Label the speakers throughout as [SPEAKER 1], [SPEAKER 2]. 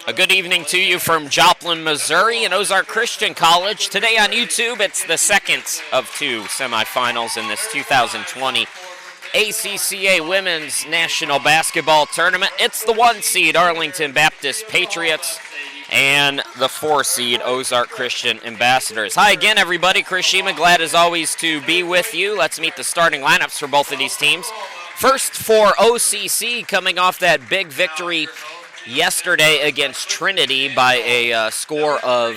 [SPEAKER 1] A good evening to you from Joplin, Missouri and Ozark Christian College. Today on YouTube, it's the second of two semifinals in this 2020 ACCA Women's National Basketball Tournament. It's the 1 seed Arlington Baptist Patriots and the 4 seed Ozark Christian Ambassadors. Hi again, everybody. Chris Shima, glad as always to be with you. Let's meet the starting lineups for both of these teams. First for OCC, coming off that big victory yesterday against Trinity by a score of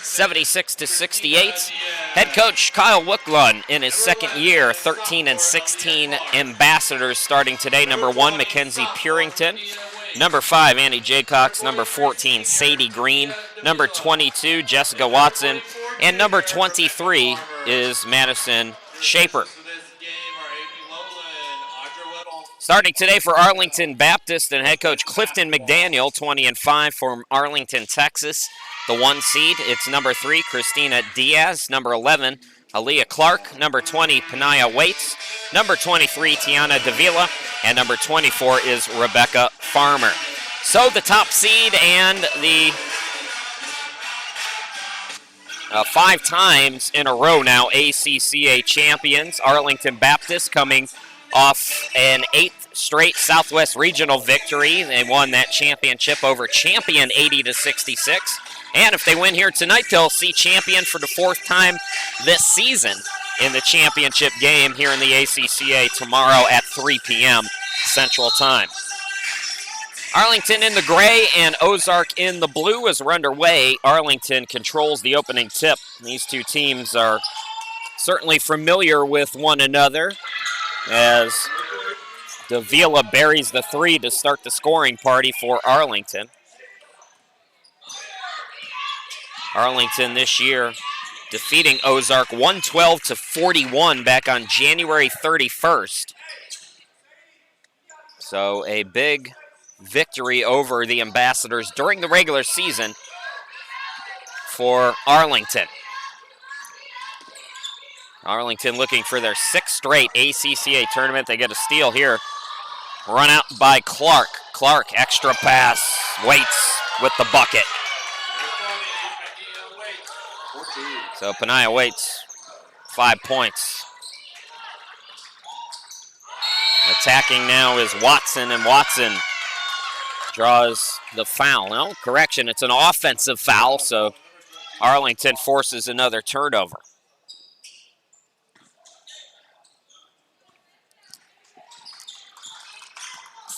[SPEAKER 1] 76-68. Head coach Kyle Wicklund in his second year, 13-16 ambassadors starting today. Number 1, Mackenzie Purington. Number 5, Annie Jaycox. Number 14, Sadie Green. Number 22, Jessica Watson. And number 23 is Madison Shaper. Starting today for Arlington Baptist and head coach Clifton McDaniel, 20-5 from Arlington, Texas. The 1 seed, it's number 3, Christina Diaz. Number 11, Aaliyah Clark. Number 20, Panaya Waits. Number 23, Tiana Davila. And number 24 is Rebecca Farmer. So the top seed and the 5 times in a row now ACCA champions, Arlington Baptist, coming off an 8th straight Southwest Regional victory. They won that championship over Champion 80-66. And if they win here tonight, they'll see Champion for the 4th time this season in the championship game here in the ACCA tomorrow at 3 p.m. Central Time. Arlington in the gray and Ozark in the blue as we're underway. Arlington controls the opening tip. These two teams are certainly familiar with one another as Davila buries the 3 to start the scoring party for Arlington. Arlington this year defeating Ozark 112-41 back on January 31st. So a big victory over the Ambassadors during the regular season for Arlington. Arlington looking for their 6th straight ACCA tournament. They get a steal here. Run out by Clark. Clark, extra pass. Waits with the bucket. So Panaya Waits, 5 points. Attacking now is Watson, and Watson draws the foul. No, correction, it's an offensive foul, so Arlington forces another turnover.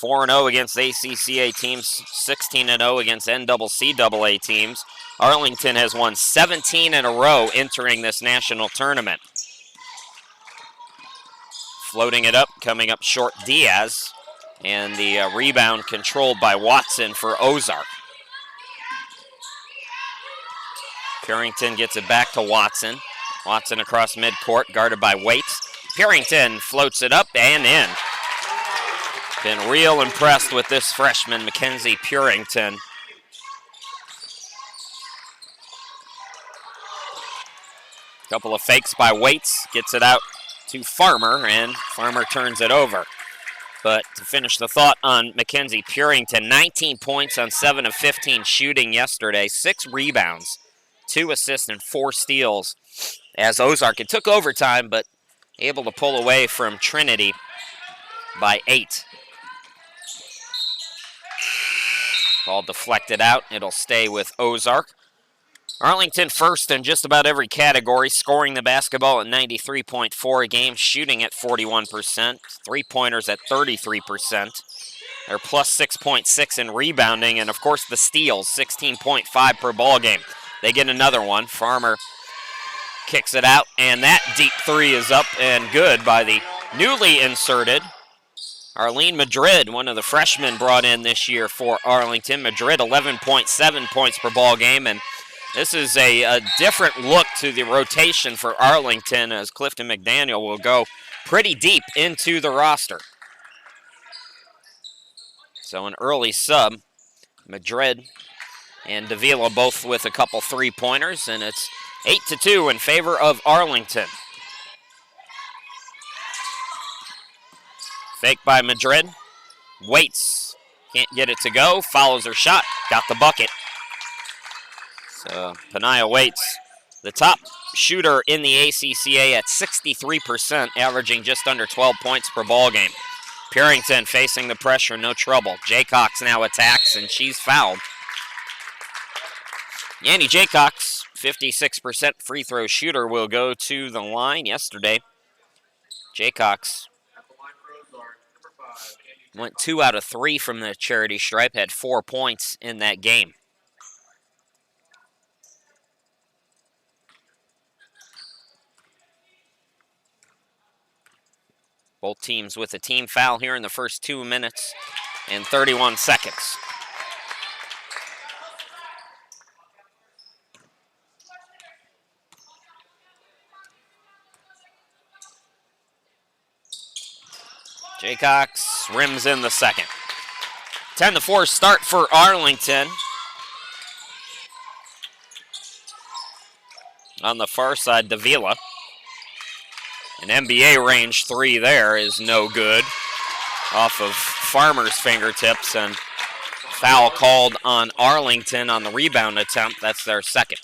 [SPEAKER 1] 4-0 against ACCA teams, 16-0 against NCCAA teams. Arlington has won 17 in a row entering this national tournament. Floating it up, coming up short, Diaz. And the rebound controlled by Watson for Ozark. Purington gets it back to Watson. Watson across midcourt, guarded by Waits. Purington floats it up and in. Been real impressed with this freshman, Mackenzie Purington. Couple of fakes by Waits, gets it out to Farmer, and Farmer turns it over. But to finish the thought on Mackenzie Purington, 19 points on 7 of 15 shooting yesterday, 6 rebounds, 2 assists, and 4 steals as Ozark. It took overtime, but able to pull away from Trinity by 8. Ball deflected out. It'll stay with Ozark. Arlington first in just about every category, scoring the basketball at 93.4 a game, shooting at 41%, three-pointers at 33%. They're plus 6.6 in rebounding, and of course the steals, 16.5 per ball game. They get another one. Farmer kicks it out, and that deep 3 is up and good by the newly inserted Arlene Madrid, one of the freshmen brought in this year for Arlington. Madrid, 11.7 points per ball game, and this is a different look to the rotation for Arlington as Clifton McDaniel will go pretty deep into the roster. So an early sub, Madrid and Davila both with a couple three-pointers, and it's 8-2 in favor of Arlington. Fake by Madrid. Waits Can't get it to go. Follows her shot. Got the bucket. So Panaya waits. The top shooter in the ACCA at 63%, averaging just under 12 points per ball game. Purington facing the pressure, no trouble. Jaycox now attacks, and she's fouled. Yanni Jaycox, 56% free throw shooter, will go to the line yesterday. Jaycox went 2 out of 3 from the charity stripe, had 4 points in that game. Both teams with a team foul here in the first 2 minutes and 31 seconds. Jaycox rims in the second. 10-4 start for Arlington. On the far side, Davila. An NBA range 3 there is no good. Off of Farmer's fingertips, and foul called on Arlington on the rebound attempt. That's their second.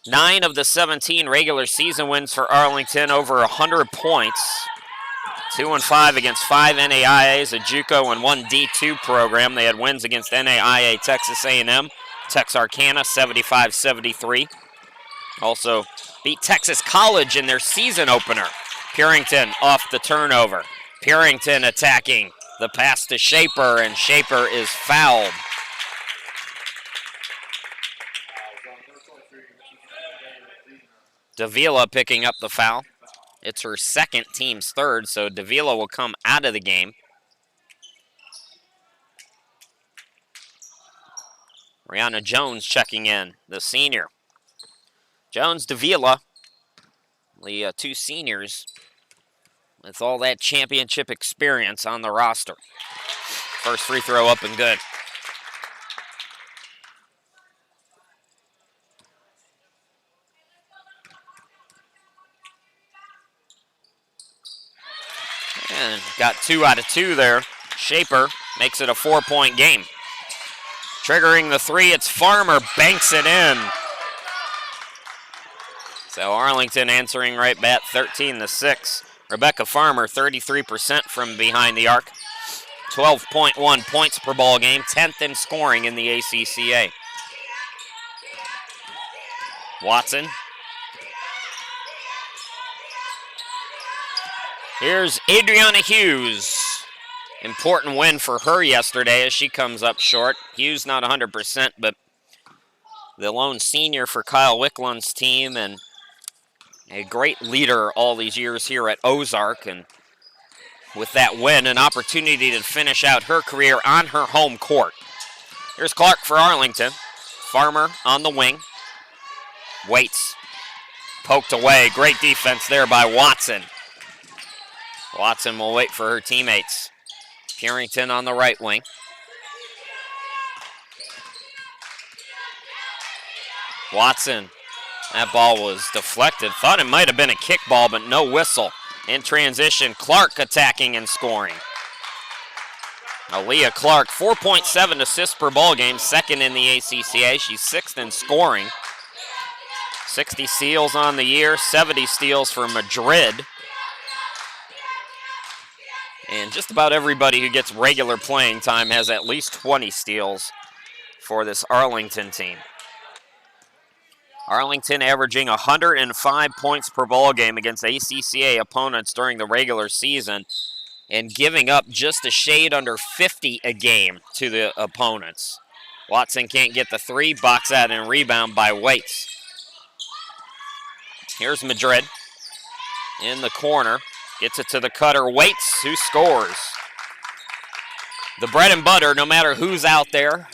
[SPEAKER 1] 9 of the 17 regular season wins for Arlington, over 100 points. 2-5 against 5 NAIAs, a JUCO, and 1 D2 program. They had wins against NAIA, Texas A&M, Texarkana, 75-73. Also beat Texas College in their season opener. Purington off the turnover. Purington attacking. The pass to Shaper, and Shaper is fouled. Davila picking up the foul. It's her second, team's third, so Davila will come out of the game. Brianna Jones checking in, the senior. Jones, Davila, the 2 seniors with all that championship experience on the roster. First free throw up and good. And got 2 out of 2 there. Shaper makes it a 4-point game. Triggering the 3, it's Farmer, banks it in. So Arlington answering right back, 13-6. Rebecca Farmer, 33% from behind the arc. 12.1 points per ball game, 10th in scoring in the ACCA. Watson. Here's Adriana Hughes. Important win for her yesterday as she comes up short. Hughes not 100%, but the lone senior for Kyle Wickland's team and a great leader all these years here at Ozark. And with that win, an opportunity to finish out her career on her home court. Here's Clark for Arlington. Farmer on the wing. Waits. Poked away. Great defense there by Watson. Watson will wait for her teammates. Purington on the right wing. Watson. That ball was deflected. Thought it might have been a kickball, but no whistle. In transition, Clark attacking and scoring. Aaliyah Clark, 4.7 assists per ball game, second in the ACCA. She's 6th in scoring. 60 steals on the year, 70 steals for Madrid. And just about everybody who gets regular playing time has at least 20 steals for this Arlington team. Arlington averaging 105 points per ball game against ACCA opponents during the regular season and giving up just a shade under 50 a game to the opponents. Watson can't get the 3, box out and rebound by Waits. Here's Madrid in the corner. Gets it to the cutter, Waits, who scores. The bread and butter, no matter who's out there,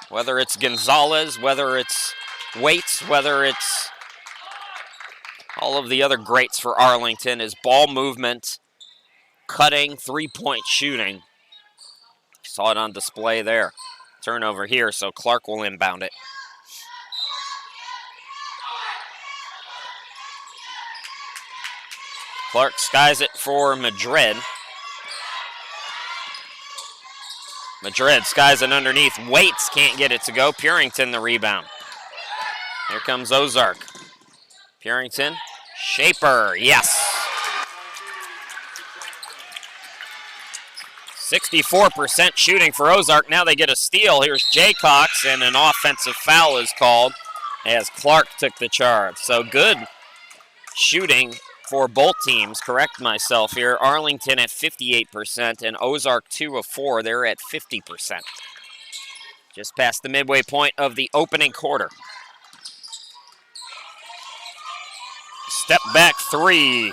[SPEAKER 1] whether it's Gonzalez, whether it's Waits, whether it's all of the other greats for Arlington, is ball movement, cutting, 3-point shooting. Saw it on display there. Turnover here, so Clark will inbound it. Clark skies it for Madrid. Madrid skies it underneath. Waits can't get it to go. Purington the rebound. Here comes Ozark. Purington. Shaper. Yes. 64% shooting for Ozark. Now they get a steal. Here's Jaycox, and an offensive foul is called as Clark took the charge. So good shooting for both teams. Correct myself here. Arlington at 58% and Ozark 2 of 4. They're at 50%. Just past the midway point of the opening quarter. Step back three.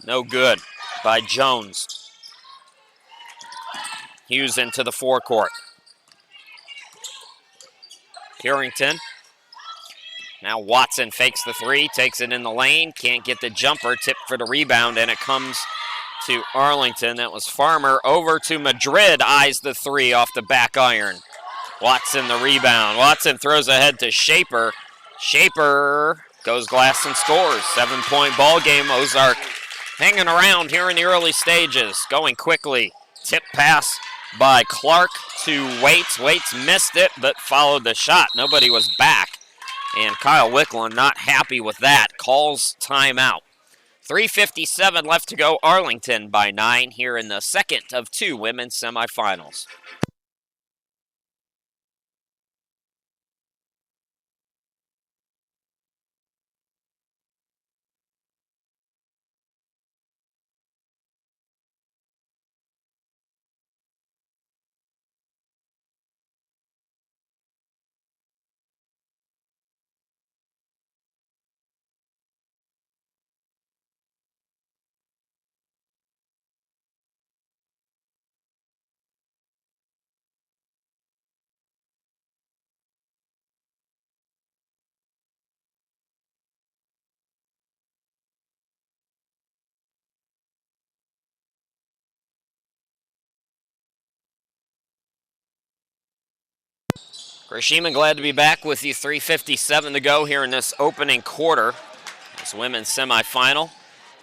[SPEAKER 1] No good by Jones. Hughes into the forecourt. Purington. Now Watson fakes the three, takes it in the lane, can't get the jumper, tipped for the rebound, and it comes to Arlington. That was Farmer. Over to Madrid, eyes the three off the back iron. Watson the rebound. Watson throws ahead to Shaper. Shaper goes glass and scores. 7-point ball game. Ozark hanging around here in the early stages, going quickly. Tip pass by Clark to Waits. Waits missed it, but followed the shot. Nobody was back. And Kyle Wicklund not happy with that. Calls timeout. 3:57 left to go. Arlington by 9 here in the second of 2 women's semifinals. Rasheeman, glad to be back with you. 3:57 to go here in this opening quarter. This women's semifinal.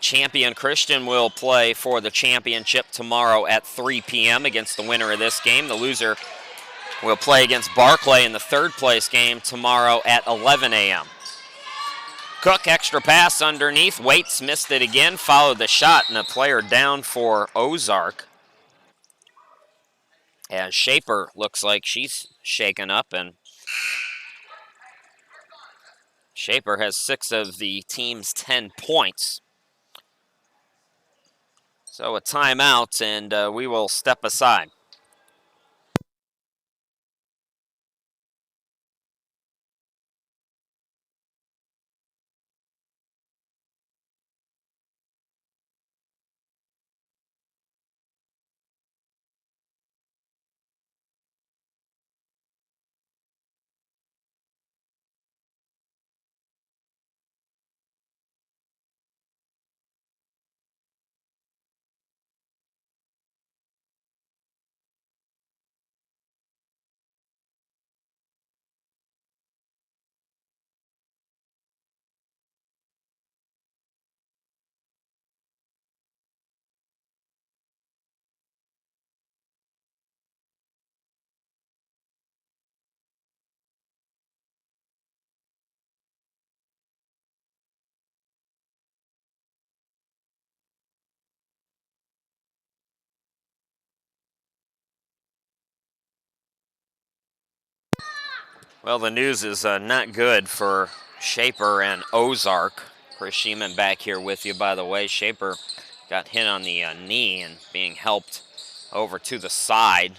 [SPEAKER 1] Champion Christian will play for the championship tomorrow at 3 p.m. against the winner of this game. The loser will play against Barclay in the third place game tomorrow at 11 a.m. Cook, extra pass underneath. Waits missed it again, followed the shot, and a player down for Ozark. As Shaper looks like she's shaken up, and Shaper has 6 of the team's 10 points. So a timeout, and we will step aside. Well, the news is not good for Shaper and Ozark. Chris Sheeman back here with you, by the way. Shaper got hit on the knee and being helped over to the side.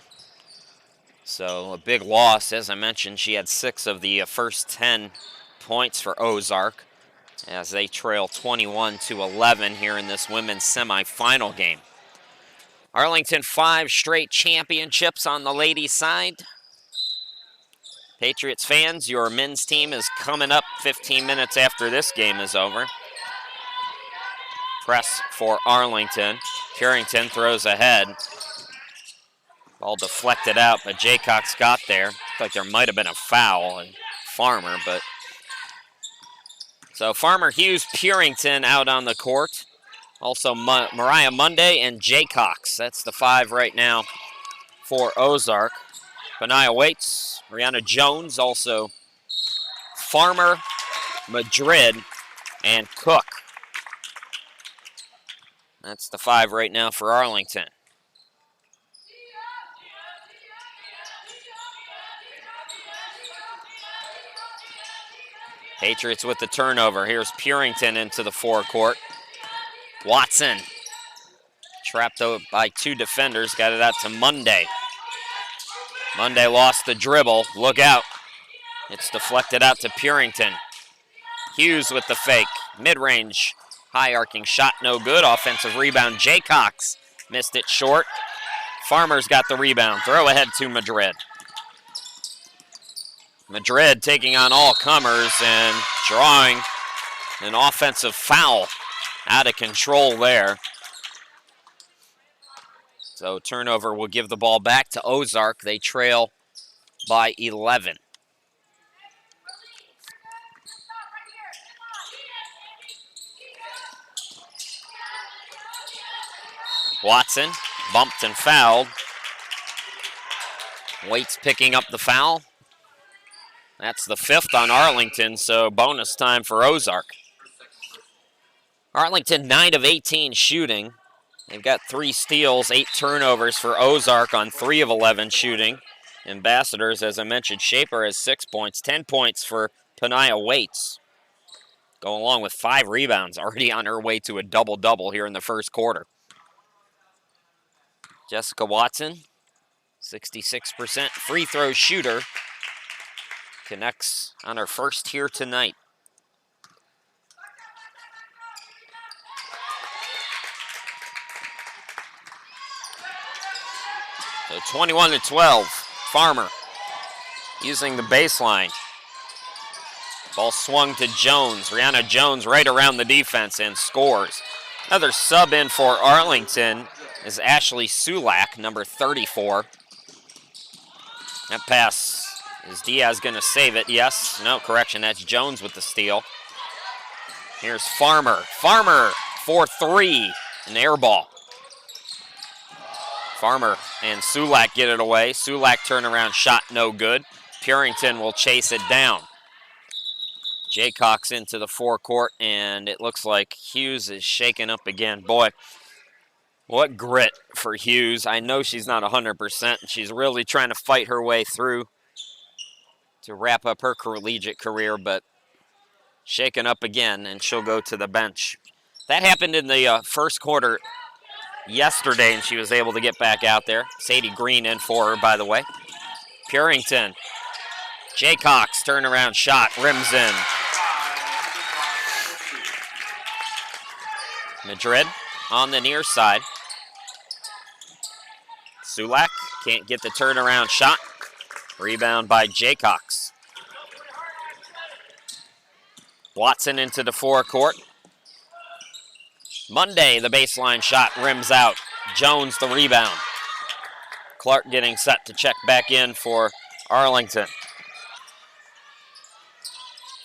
[SPEAKER 1] So a big loss. As I mentioned, she had 6 of the first 10 points for Ozark as they trail 21-11 here in this women's semifinal game. Arlington 5 straight championships on the ladies' side. Patriots fans, your men's team is coming up 15 minutes after this game is over. Press for Arlington. Purington throws ahead. Ball deflected out, but Jaycox got there. Looked like there might have been a foul on Farmer, but so Farmer, Hughes, Purington out on the court. Also Mariah Monday and Jay Cox. That's the 5 right now for Ozark. Benaya Waits, Brianna Jones, also Farmer, Madrid, and Cook. That's the 5 right now for Arlington. Patriots with the turnover. Here's Purington into the forecourt. Watson, trapped by 2 defenders, got it out to Monday. Monday lost the dribble. Look out. It's deflected out to Purington. Hughes with the fake. Mid-range, high-arcing shot, no good. Offensive rebound, Jay Cox missed it short. Farmer's got the rebound. Throw ahead to Madrid. Madrid taking on all comers and drawing an offensive foul. Out of control there. So turnover will give the ball back to Ozark. They trail by 11. Watson bumped and fouled. Waits picking up the foul. That's the 5th on Arlington, so bonus time for Ozark. Arlington 9 of 18 shooting. They've got 3 steals, 8 turnovers for Ozark on 3 of 11 shooting. Ambassadors, as I mentioned, Shaper has 6 points, 10 points for Benaya Waits. Going along with 5 rebounds, already on her way to a double-double here in the first quarter. Jessica Watson, 66% free throw shooter, connects on her first here tonight. So 21-12, Farmer using the baseline. Ball swung to Jones. Brianna Jones right around the defense and scores. Another sub in for Arlington is Ashley Sulak, number 34. That pass, is Diaz going to save it? Yes. No, correction, that's Jones with the steal. Here's Farmer. Farmer for 3, an air ball. Farmer and Sulak get it away. Sulak turnaround shot, no good. Purington will chase it down. Jay Cox into the forecourt, and it looks like Hughes is shaken up again. Boy, what grit for Hughes. I know she's not 100%. She's really trying to fight her way through to wrap up her collegiate career, but shaken up again, and she'll go to the bench. That happened in the first quarter yesterday, and she was able to get back out there. Sadie Green in for her, by the way. Purington. Jay Cox, turnaround shot, rims in. Madrid on the near side. Sulak can't get the turnaround shot. Rebound by Jay Cox. Watson into the forecourt. Monday, the baseline shot, rims out. Jones the rebound. Clark getting set to check back in for Arlington.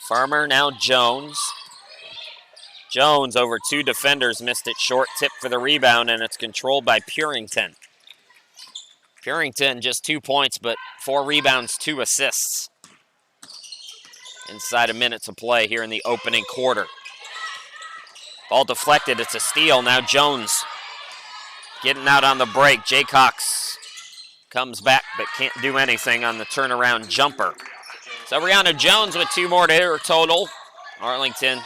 [SPEAKER 1] Farmer, now Jones. Jones over 2 defenders, missed it short, tip for the rebound, and it's controlled by Purington. Purington just 2 points, but 4 rebounds, 2 assists. Inside a minute to play here in the opening quarter. Ball deflected, it's a steal. Now Jones getting out on the break. Jay Cox comes back but can't do anything on the turnaround jumper. So Brianna Jones with 2 more to her total. Arlington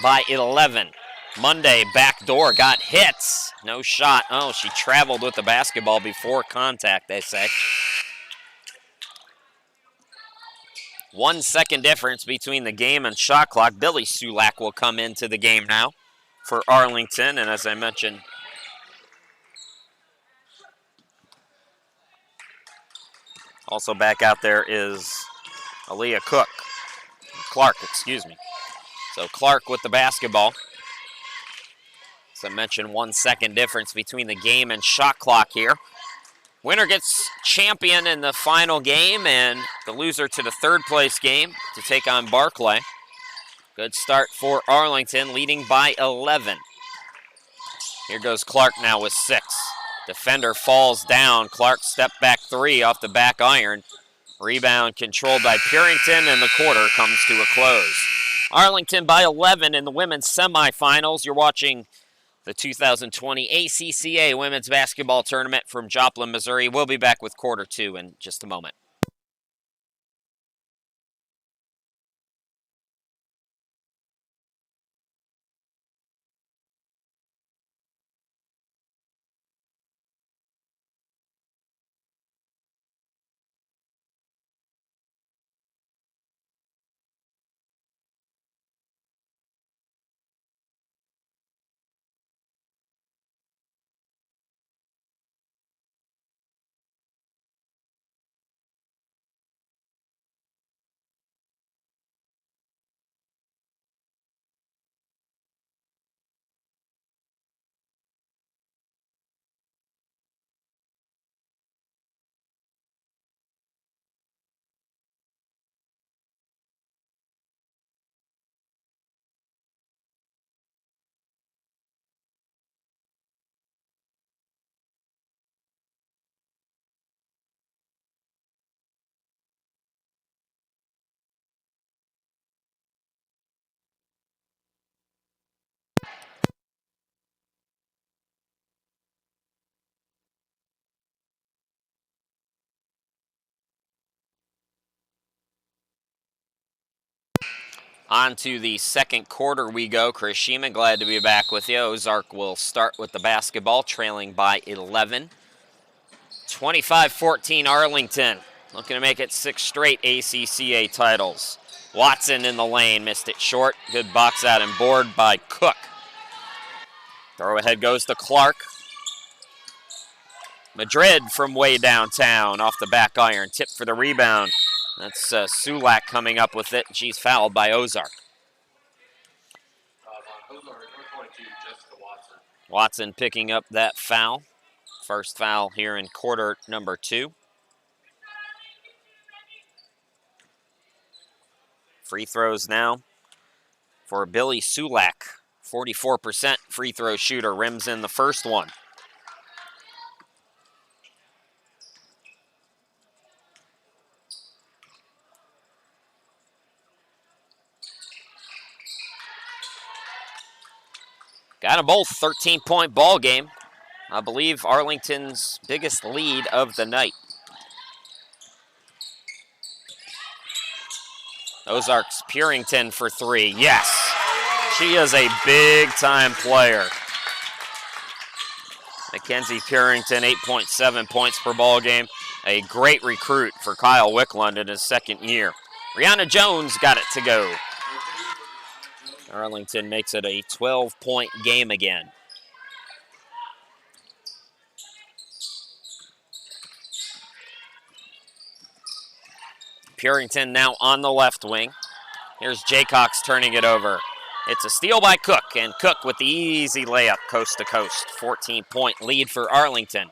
[SPEAKER 1] by 11. Monday, backdoor, got hits. No shot. Oh, she traveled with the basketball before contact, they say. 1 second difference between the game and shot clock. Billy Sulak will come into the game now for Arlington. And as I mentioned, also back out there is Aaliyah Clark, excuse me. So Clark with the basketball. As I mentioned, 1 second difference between the game and shot clock here. Winner gets champion in the final game, and the loser to the third place game to take on Barclay. Good start for Arlington, leading by 11. Here goes Clark now with 6. Defender falls down. Clark step back 3 off the back iron. Rebound controlled by Purington, and the quarter comes to a close. Arlington by 11 in the women's semifinals. You're watching the 2020 ACCA Women's Basketball Tournament from Joplin, Missouri. We'll be back with quarter 2 in just a moment. On to the second quarter we go. Chris Sheeman, glad to be back with you. Ozark will start with the basketball, trailing by 11. 25-14 Arlington, looking to make it 6 straight ACCA titles. Watson in the lane, missed it short. Good box out and board by Cook. Throw ahead goes to Clark. Madrid from way downtown off the back iron. Tip for the rebound. That's Sulak coming up with it. She's fouled by Ozark. Watson picking up that foul. First foul here in quarter number 2. Free throws now for Billy Sulak. 44% free throw shooter, rims in the first one. Got them both, 13-point ball game. I believe Arlington's biggest lead of the night. Ozark's Purington for 3. Yes, she is a big-time player. Mackenzie Purington, 8.7 points per ball game. A great recruit for Kyle Wicklund in his second year. Brianna Jones got it to go. Arlington makes it a 12-point game again. Purington now on the left wing. Here's Jaycox turning it over. It's a steal by Cook, and Cook with the easy layup coast to coast. 14-point lead for Arlington.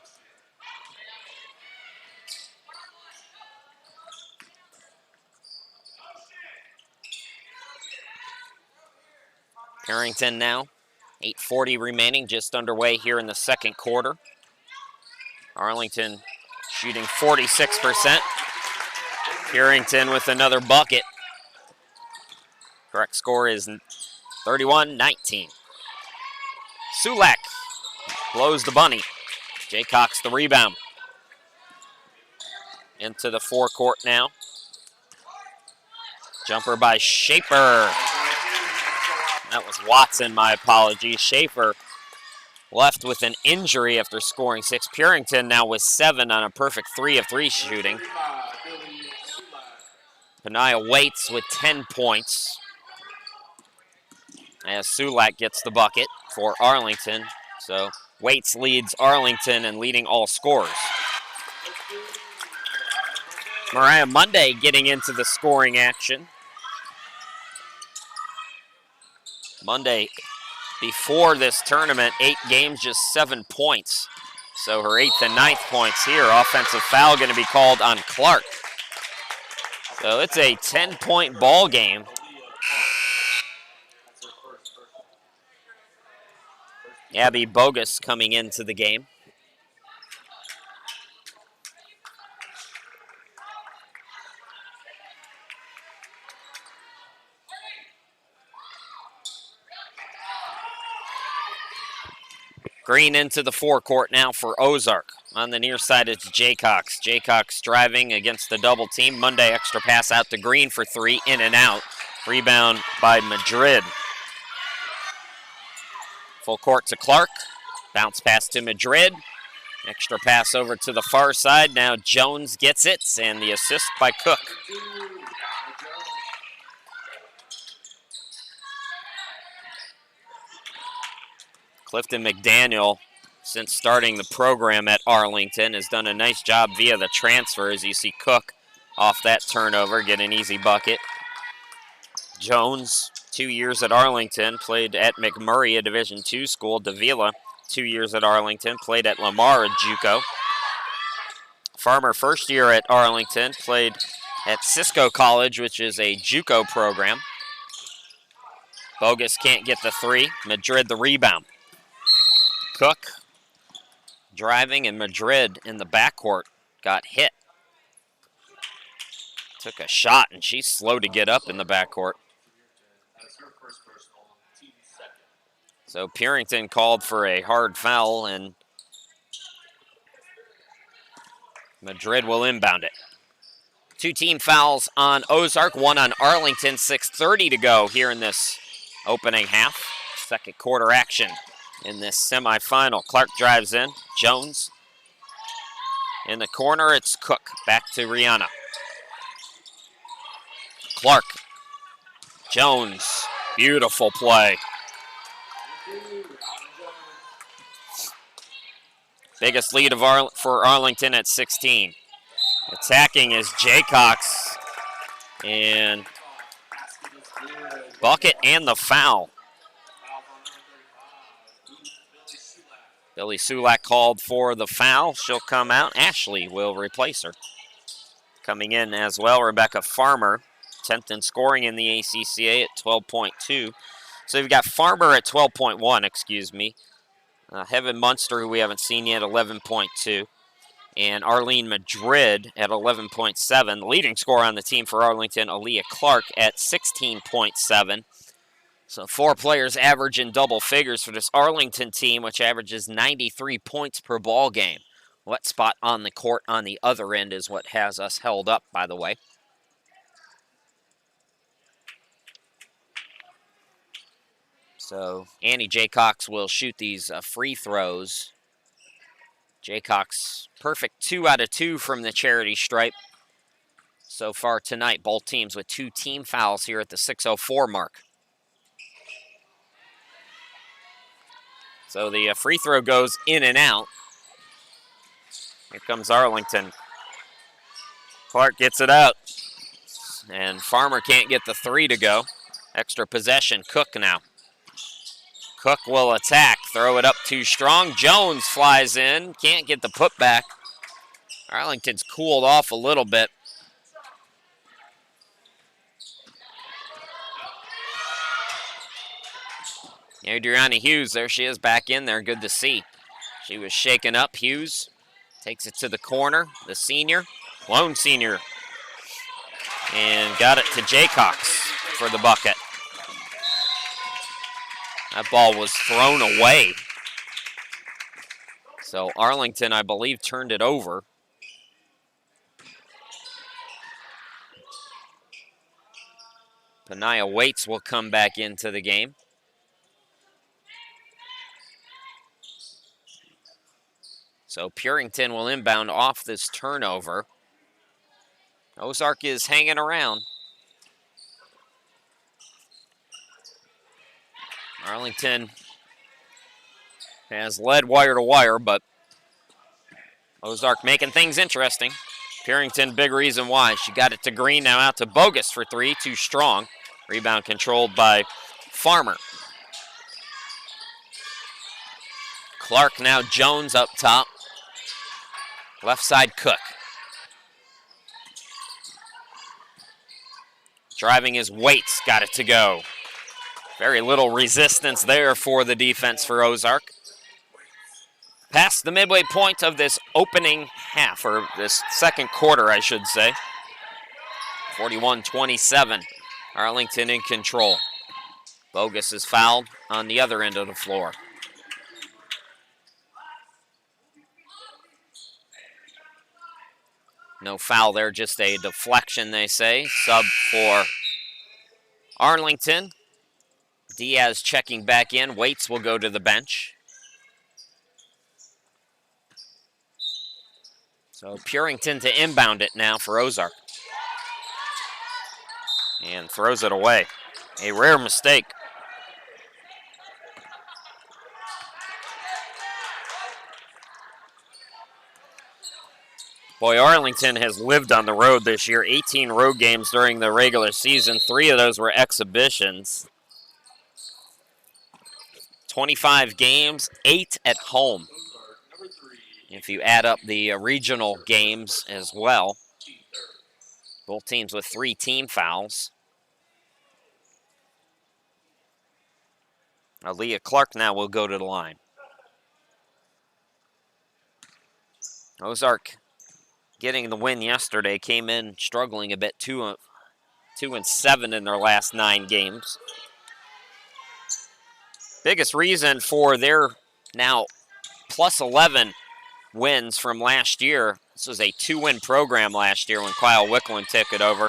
[SPEAKER 1] Purington now, 8:40 remaining, just underway here in the second quarter. Arlington shooting 46%. Purington with another bucket. Correct score is 31-19. Sulak blows the bunny. Jaycox the rebound. Into the forecourt now. Jumper by Schaefer. That was Watson, my apologies. Schaefer left with an injury after scoring 6. Purington now with 7 on a perfect 3 of 3 shooting. Panaya Waits with 10 points. As Sulak gets the bucket for Arlington. So Waits leads Arlington and leading all scorers. Mariah Monday getting into the scoring action. Monday, before this tournament, 8 games, just 7 points. So her 8th and 9th points here. Offensive foul going to be called on Clark. So it's a 10-point ball game. Abby Bogus coming into the game. Green into the forecourt now for Ozark. On the near side, it's Jaycox. Jaycox driving against the double team. Monday extra pass out to Green for three, in and out. Rebound by Madrid. Full court to Clark. Bounce pass to Madrid. Extra pass over to the far side. Now Jones gets it, and the assist by Cook. Clifton McDaniel, since starting the program at Arlington, has done a nice job via the transfer. As you see Cook off that turnover, get an easy bucket. Jones, 2 years at Arlington, played at McMurray, a Division II school. Davila, 2 years at Arlington, played at Lamar, a JUCO. Farmer, first year at Arlington, played at Cisco College, which is a JUCO program. Bogus can't get the three. Madrid the rebound. Cook driving, and Madrid in the backcourt got hit. Took a shot, and she's slow to get up in the backcourt. So Purington called for a hard foul, and Madrid will inbound it. 2 team fouls on Ozark, 1 on Arlington, 6:30 to go here in this opening half. Second quarter action in this semifinal. Clark drives in. Jones in the corner. It's Cook. Back to Rihanna. Clark. Jones. Beautiful play. Biggest lead for Arlington at 16. Attacking is Jaycox. And bucket and the foul. Billy Sulak called for the foul. She'll come out. Ashley will replace her. Coming in as well, Rebecca Farmer, 10th in scoring in the ACCA at 12.2. So you've got Farmer at 12.1, excuse me. Heaven Munster, who we haven't seen yet, 11.2. And Arlene Madrid at 11.7. The leading scorer on the team for Arlington, Aaliyah Clark, at 16.7. So 4 players average in double figures for this Arlington team, which averages 93 points per ball game. Wet spot on the court on the other end is what has us held up, by the way. So Annie Jaycox will shoot these free throws. Jaycox, perfect 2 out of 2 from the charity stripe so far tonight. Both teams with 2 team fouls here at the 6:04 mark. So the free throw goes in and out. Here comes Arlington. Clark gets it out. And Farmer can't get the 3 to go. Extra possession, Cook now. Cook will attack, throw it up too strong. Jones flies in, can't get the putback. Arlington's cooled off a little bit. Adriana Hughes, there she is back in there, good to see. She was shaken up. Hughes takes it to the corner, the senior, lone senior, and got it to Jaycox for the bucket. That ball was thrown away. So Arlington, I believe, turned it over. Panaya Waits will come back into the game. So Purington will inbound off this turnover. Ozark is hanging around. Arlington has led wire to wire, but Ozark making things interesting. Purington, big reason why. She got it to Green, now out to Bogus for 3, too strong. Rebound controlled by Farmer. Clark, now Jones up top. Left side, Cook. Driving his Waits, got it to go. Very little resistance there for the defense for Ozark. Past the midway point of this opening half, or this second quarter, I should say. 41-27. Arlington in control. Bogus is fouled on the other end of the floor. No foul there, just a deflection, they say. Sub for Arlington. Diaz checking back in. Waits will go to the bench. So Purington to inbound it now for Ozark. And throws it away. A rare mistake. Boy, Arlington has lived on the road this year. 18 road games during the regular season. 3 of those were exhibitions. 25 games, 8 at home. If you add up the regional games as well. Both teams with 3 team fouls. Aaliyah Clark now will go to the line. Ozark getting the win yesterday, came in struggling a bit, 2-7 in their last 9 games. Biggest reason for their now plus 11 wins from last year. This was a 2-win program last year when Kyle Wickland took it over.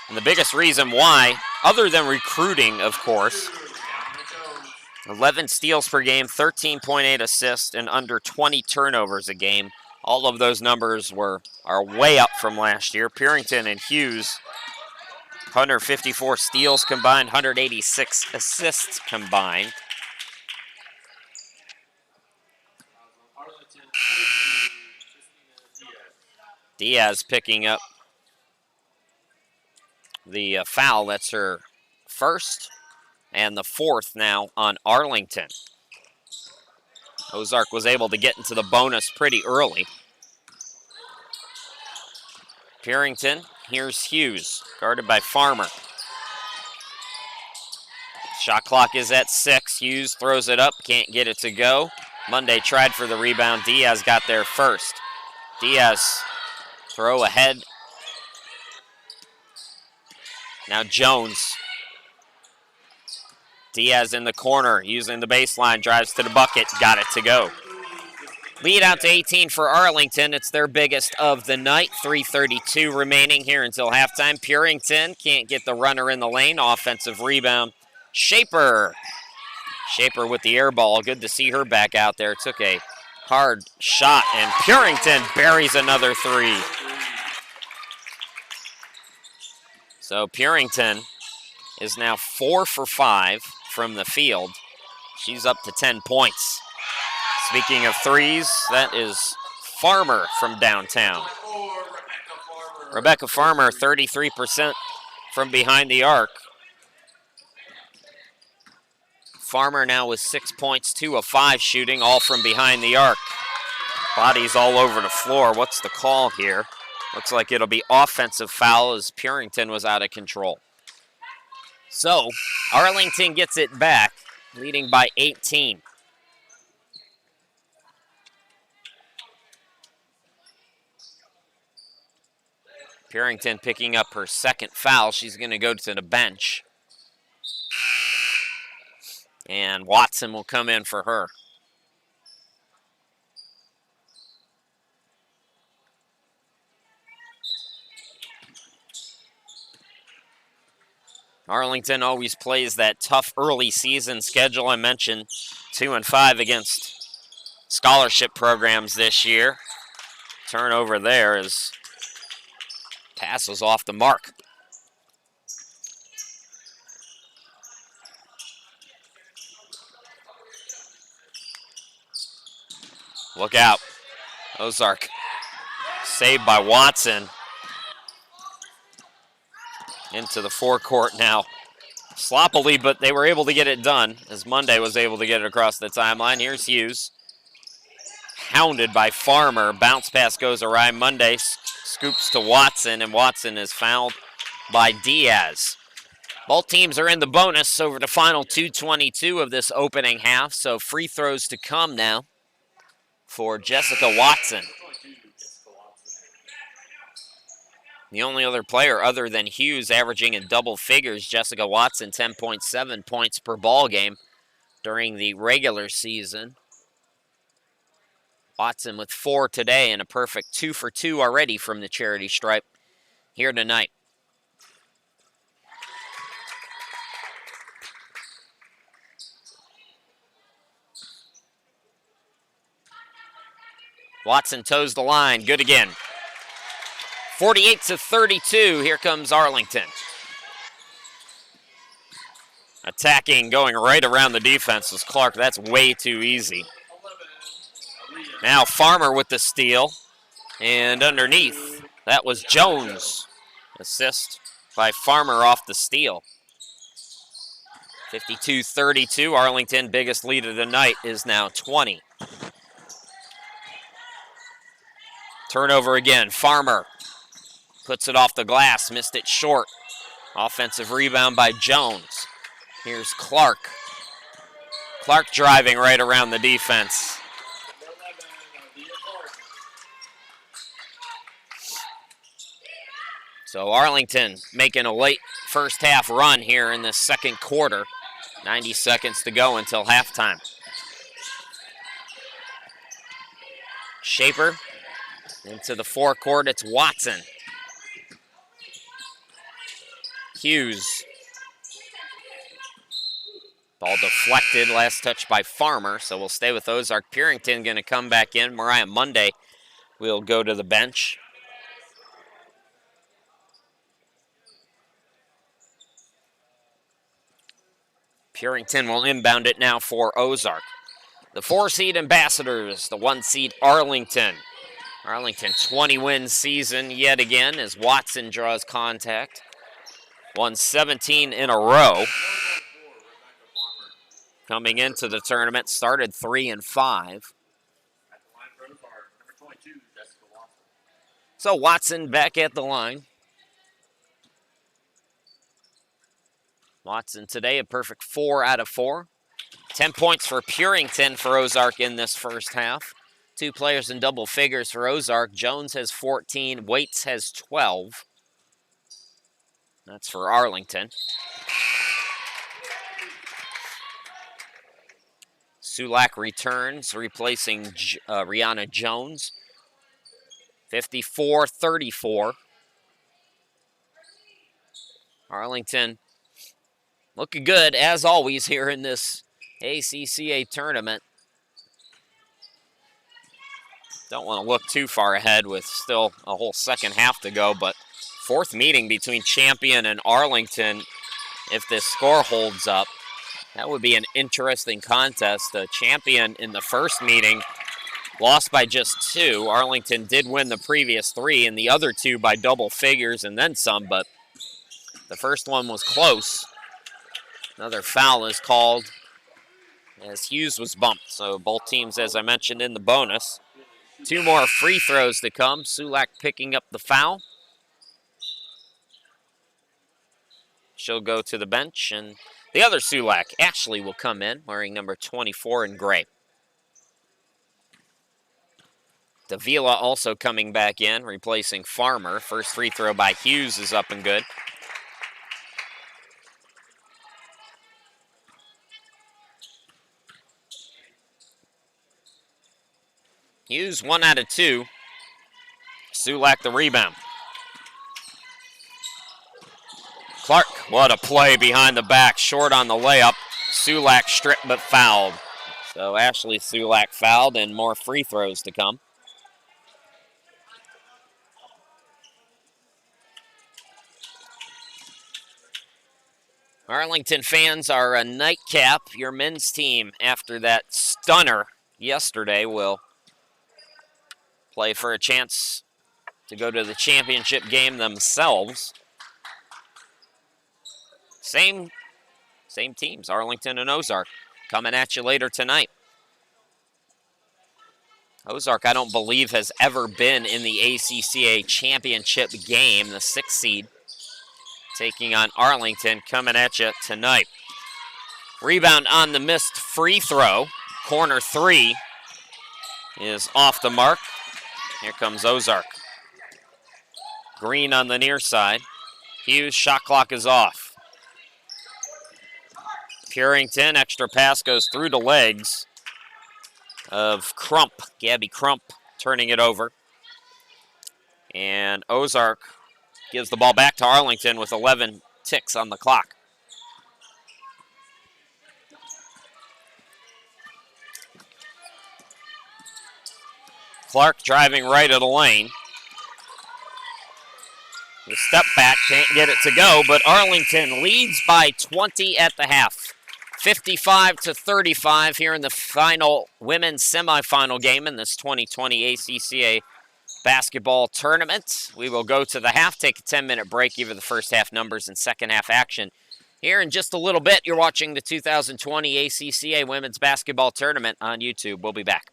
[SPEAKER 1] And the biggest reason why, other than recruiting, of course, 11 steals per game, 13.8 assists, and under 20 turnovers a game. All of those numbers are way up from last year. Purington and Hughes, 154 steals combined, 186 assists combined. Diaz picking up the foul. That's her first and the 4th now on Arlington. Ozark was able to get into the bonus pretty early. Purington, here's Hughes, guarded by Farmer. Shot clock is at 6. Hughes throws it up, can't get it to go. Monday tried for the rebound. Diaz got there first. Diaz, throw ahead. Now Jones. Diaz in the corner, using the baseline, drives to the bucket, got it to go. Lead out to 18 for Arlington. It's their biggest of the night. 3:32 remaining here until halftime. Purington can't get the runner in the lane. Offensive rebound. Shaper with the air ball. Good to see her back out there. Took a hard shot, and Purington buries another 3. So Purington is now 4 for 5 from the field. She's up to 10 points. Speaking of threes, that is Farmer from downtown. Rebecca Farmer, 33% from behind the arc. Farmer now with 6 points, 2 of 5 shooting, all from behind the arc. Bodies all over the floor. What's the call here? Looks like it'll be offensive foul as Purington was out of control. So, Arlington gets it back, leading by 18. Purington picking up her second foul. She's going to go to the bench. And Watson will come in for her. Arlington always plays that tough early season schedule. I mentioned 2-5 against scholarship programs this year. Turnover there as pass was off the mark. Look out. Ozark saved by Watson. Into the forecourt now. Sloppily, but they were able to get it done as Monday was able to get it across the timeline. Here's Hughes. Hounded by Farmer. Bounce pass goes awry. Monday scoops to Watson, and Watson is fouled by Diaz. Both teams are in the bonus over the final 2:22 of this opening half, so free throws to come now. for Jessica Watson. The only other player other than Hughes averaging in double figures, Jessica Watson, 10.7 points per ball game during the regular season. Watson with 4 today and a perfect 2 for 2 already from the charity stripe here tonight. Watson toes the line, good again. 48-32, here comes Arlington. Attacking, going right around the defense was Clark. That's way too easy. Now Farmer with the steal. And underneath, that was Jones. Assist by Farmer off the steal. 52-32, Arlington, biggest lead of the night, is now 20. Turnover again, Farmer puts it off the glass, missed it short. Offensive rebound by Jones. Here's Clark. Clark driving right around the defense. So Arlington making a late first half run here in the second quarter. 90 seconds to go until halftime. Shaper into the forecourt, it's Watson. Hughes. Ball deflected, last touch by Farmer, so we'll stay with Ozark. Purington going to come back in. Mariah Monday will go to the bench. Purington will inbound it now for Ozark. The 4-seed Ambassadors, the 1-seed Arlington. Arlington 20-win season yet again as Watson draws contact. Won 17 in a row. Coming into the tournament, started 3-5. So Watson back at the line. Watson today a perfect 4 out of 4. 10 points for Purington for Ozark in this first half. 2 players in double figures for Ozark. Jones has 14, Waits has 12. That's for Arlington. Sulak returns, replacing Rihanna Jones. 54-34. Arlington looking good, as always, here in this ACCA tournament. Don't want to look too far ahead with still a whole second half to go, but 4th meeting between Champion and Arlington, if this score holds up. That would be an interesting contest. The Champion in the first meeting lost by just 2. Arlington did win the previous 3, and the other 2 by double figures and then some, but the first one was close. Another foul is called as Hughes was bumped. So both teams, as I mentioned, in the bonus. 2 more free throws to come. Sulak picking up the foul. She'll go to the bench, and the other Sulak, Ashley, will come in wearing number 24 in gray. Davila also coming back in, replacing Farmer. First free throw by Hughes is up and good. Hughes 1 out of 2. Sulak the rebound. Clark, what a play behind the back, short on the layup. Sulak stripped but fouled. So Ashley Sulak fouled and more free throws to come. Arlington fans, our nightcap, your men's team, after that stunner yesterday, will play for a chance to go to the championship game themselves. Same teams, Arlington and Ozark, coming at you later tonight. Ozark, I don't believe, has ever been in the ACCA championship game, the 6th seed, taking on Arlington, coming at you tonight. Rebound on the missed free throw, corner 3. is off the mark. Here comes Ozark. Green on the near side. Hughes, shot clock is off. Purington, extra pass goes through the legs of Crump, Gabby Crump, turning it over. And Ozark gives the ball back to Arlington with 11 ticks on the clock. Clark driving right of the lane. The step back, can't get it to go, but Arlington leads by 20 at the half. 55-35 here in the final women's semifinal game in this 2020 ACCA basketball tournament. We will go to the half, take a 10-minute break, give you the first half numbers and second half action. Here in just a little bit, you're watching the 2020 ACCA women's basketball tournament on YouTube. We'll be back.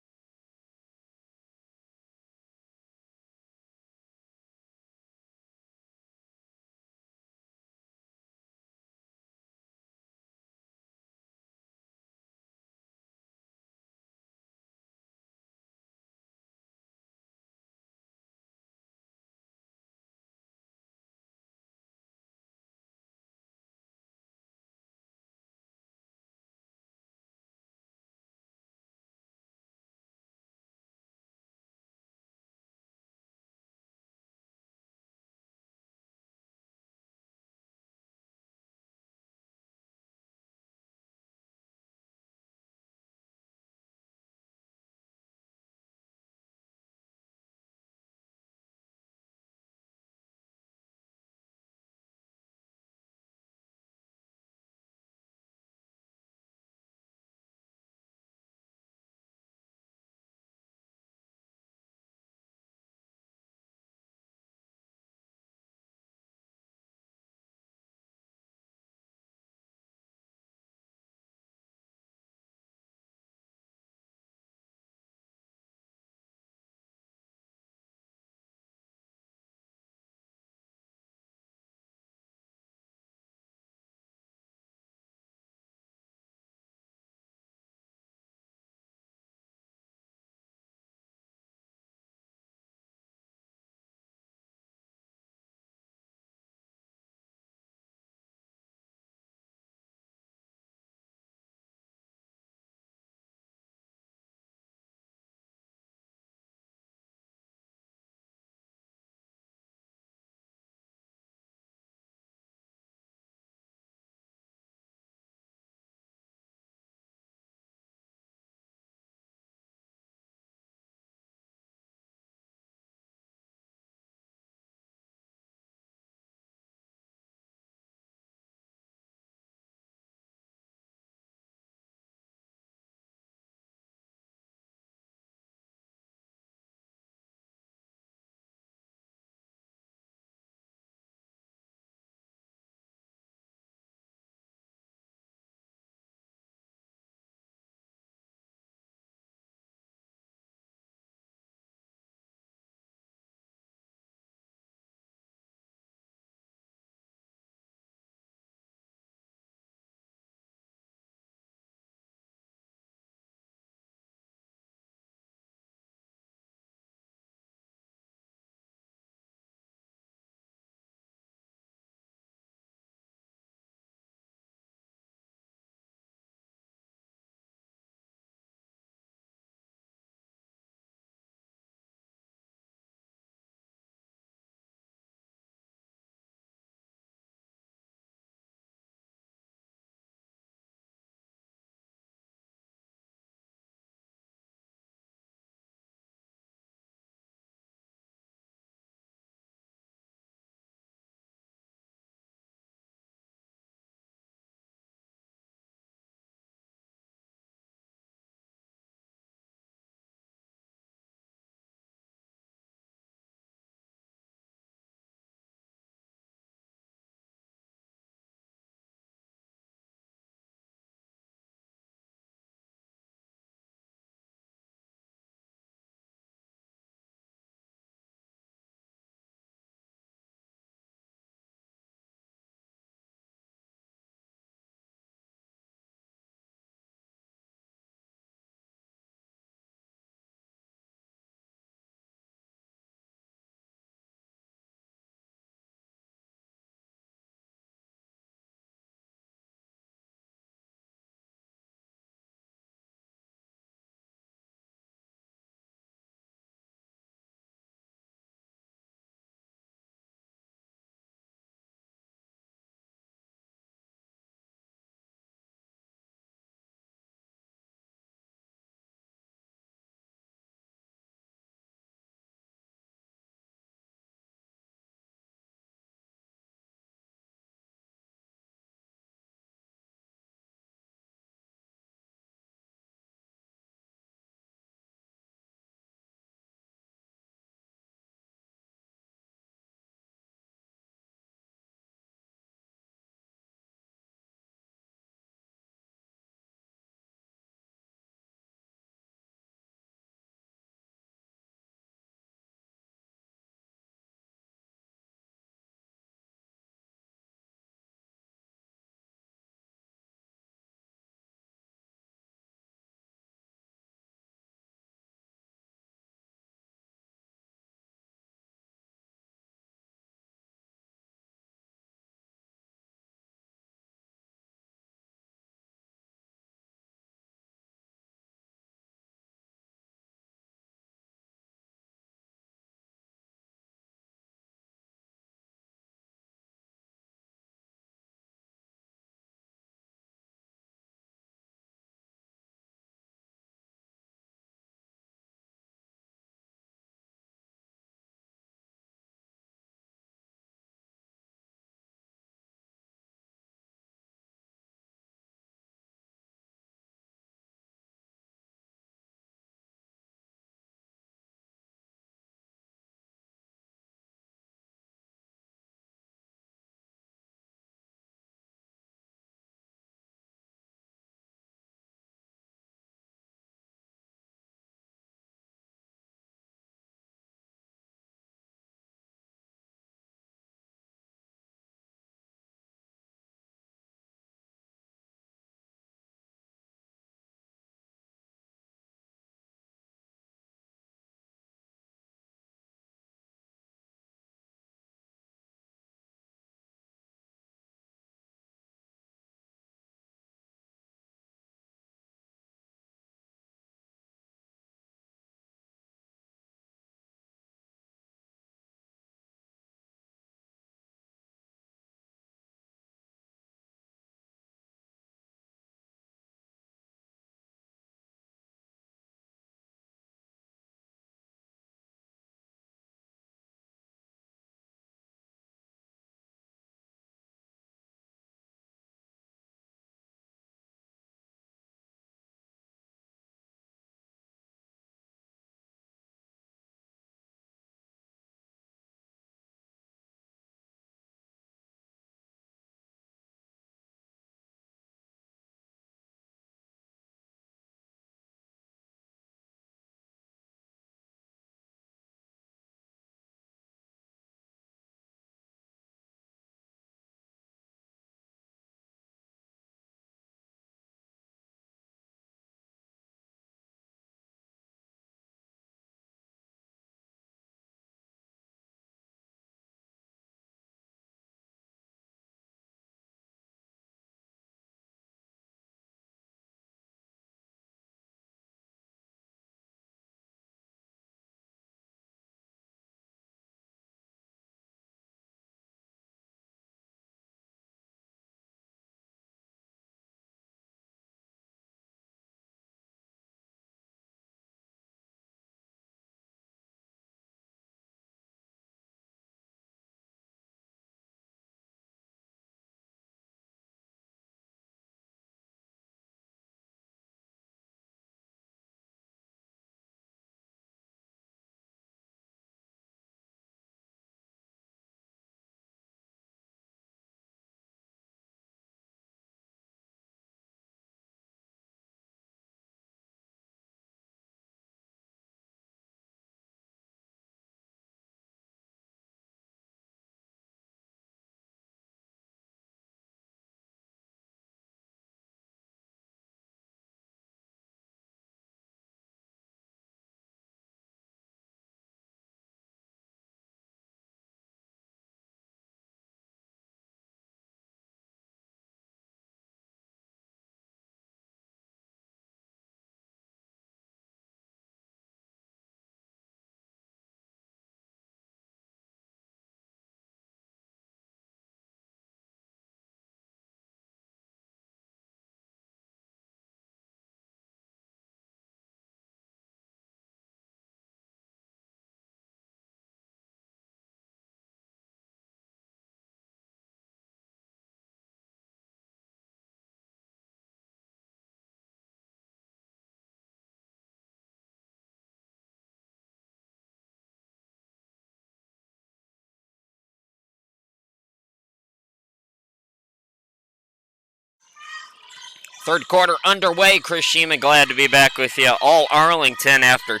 [SPEAKER 1] Third quarter underway. Chris Sheeman, glad to be back with you. All Arlington after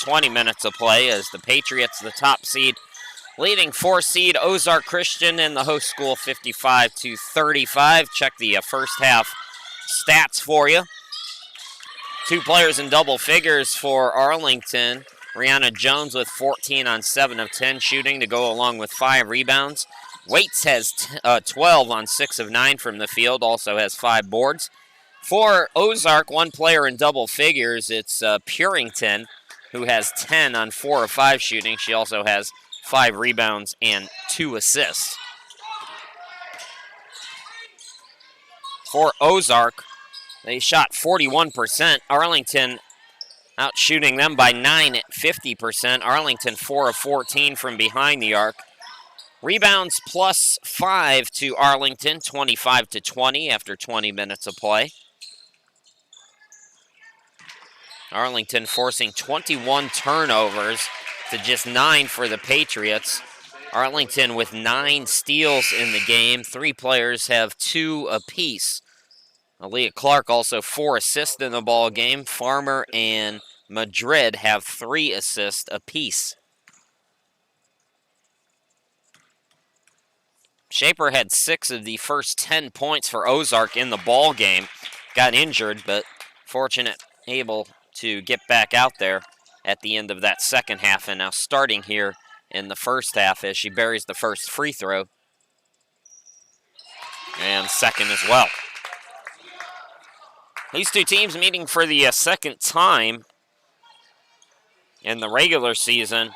[SPEAKER 1] 20 minutes of play as the Patriots, the top seed, leading 4 seed Ozark Christian in the host school 55-35. Check the first half stats for you. 2 players in double figures for Arlington. Brianna Jones with 14 on 7 of 10 shooting to go along with 5 rebounds. Waits has 12 on 6 of 9 from the field, also has 5 boards. For Ozark, 1 player in double figures, it's Purington, who has 10 on 4 of 5 shooting. She also has 5 rebounds and 2 assists. For Ozark, they shot 41%. Arlington out shooting them by 9 at 50%. Arlington 4 of 14 from behind the arc. Rebounds plus 5 to Arlington, 25-20 after 20 minutes of play. Arlington forcing 21 turnovers to just 9 for the Patriots. Arlington with 9 steals in the game. 3 players have 2 apiece. Aaliyah Clark also 4 assists in the ball game. Farmer and Madrid have 3 assists apiece. Shaper had 6 of the first 10 points for Ozark in the ball game. Got injured, but fortunate, able to get back out there at the end of that second half, and now starting here in the first half as she buries the first free throw. And second as well. These 2 teams meeting for the second time in the regular season.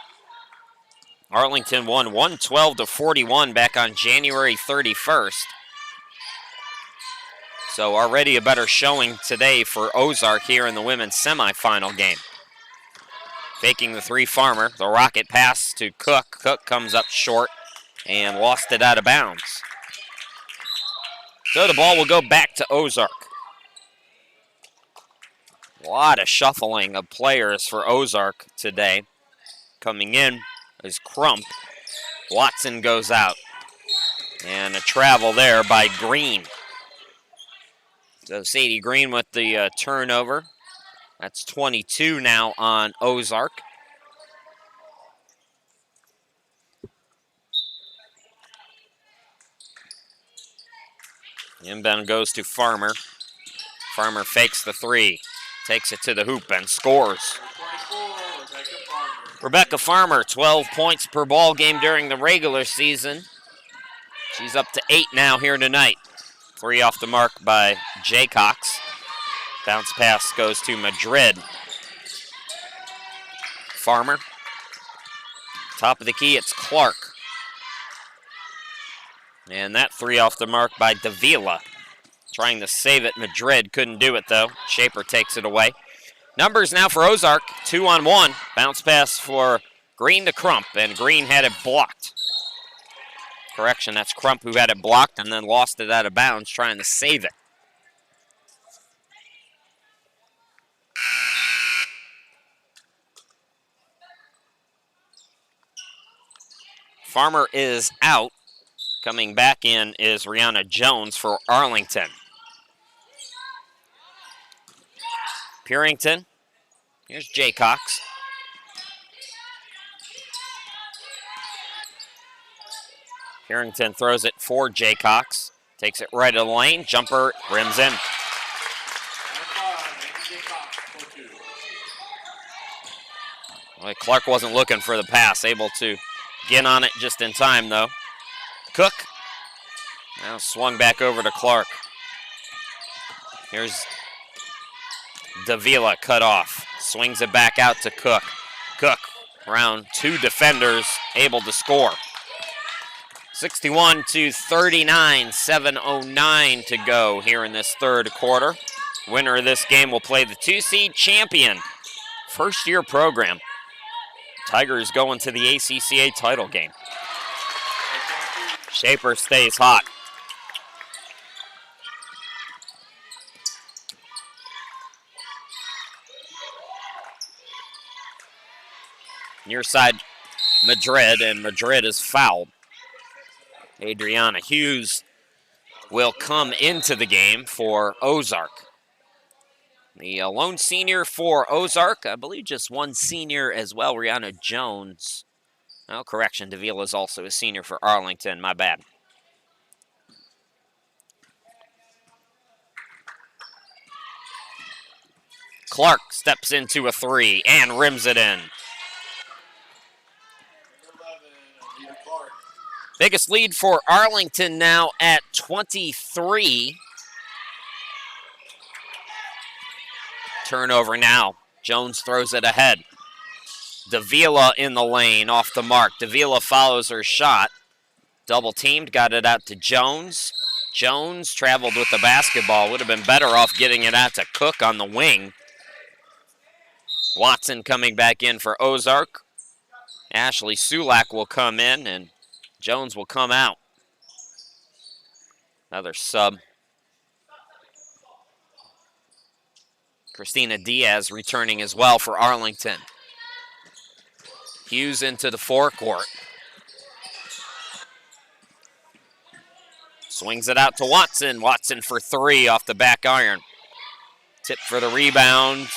[SPEAKER 1] Arlington won 112-41 back on January 31st. So already a better showing today for Ozark here in the women's semifinal game. Faking the 3, Farmer. The rocket pass to Cook. Cook comes up short and lost it out of bounds. So the ball will go back to Ozark. A lot of shuffling of players for Ozark today. Coming in is Crump. Watson goes out. And a travel there by Green. So Sadie Green with the turnover. That's 22 now on Ozark. Inbound goes to Farmer. Farmer fakes the 3. Takes it to the hoop and scores. Rebecca Farmer, 12 points per ball game during the regular season. She's up to 8 now here tonight. 3 off the mark by Jaycox. Bounce pass goes to Madrid. Farmer. Top of the key, it's Clark. And that 3 off the mark by Davila. Trying to save it. Madrid couldn't do it, though. Shaper takes it away. Numbers now for Ozark, 2-on-1. Bounce pass for Green to Crump, and Green had it blocked. Correction, that's Crump who had it blocked and then lost it out of bounds, trying to save it. Farmer is out. Coming back in is Rihanna Jones for Arlington. Purington. Here's Jaycox. Purington throws it for Jaycox. Takes it right of the lane. Jumper rims in. Well, Clark wasn't looking for the pass. Able to get on it just in time, though. Cook. Now swung back over to Clark. Here's Davila cut off. Swings it back out to Cook. Cook around 2 defenders, able to score. 61-39, 7:09 to go here in this third quarter. Winner of this game will play the 2-seed champion. First-year program. Tigers going to the ACCA title game. Shaper stays hot. Near side, Madrid, and Madrid is fouled. Adriana Hughes will come into the game for Ozark. The lone senior for Ozark. I believe just one senior as well, Rihanna Jones. Oh, correction, Davila is also a senior for Arlington. My bad. Clark steps into a three and rims it in. Biggest lead for Arlington now at 23. Turnover now. Jones throws it ahead. Davila in the lane, off the mark. Davila follows her shot. Double teamed, got it out to Jones. Jones traveled with the basketball. Would have been better off getting it out to Cook on the wing. Watson coming back in for Ozark. Ashley Sulak will come in, and Jones will come out. Another sub. Christina Diaz returning as well for Arlington. Hughes into the forecourt. Swings it out to Watson. Watson for three off the back iron. Tip for the rebound.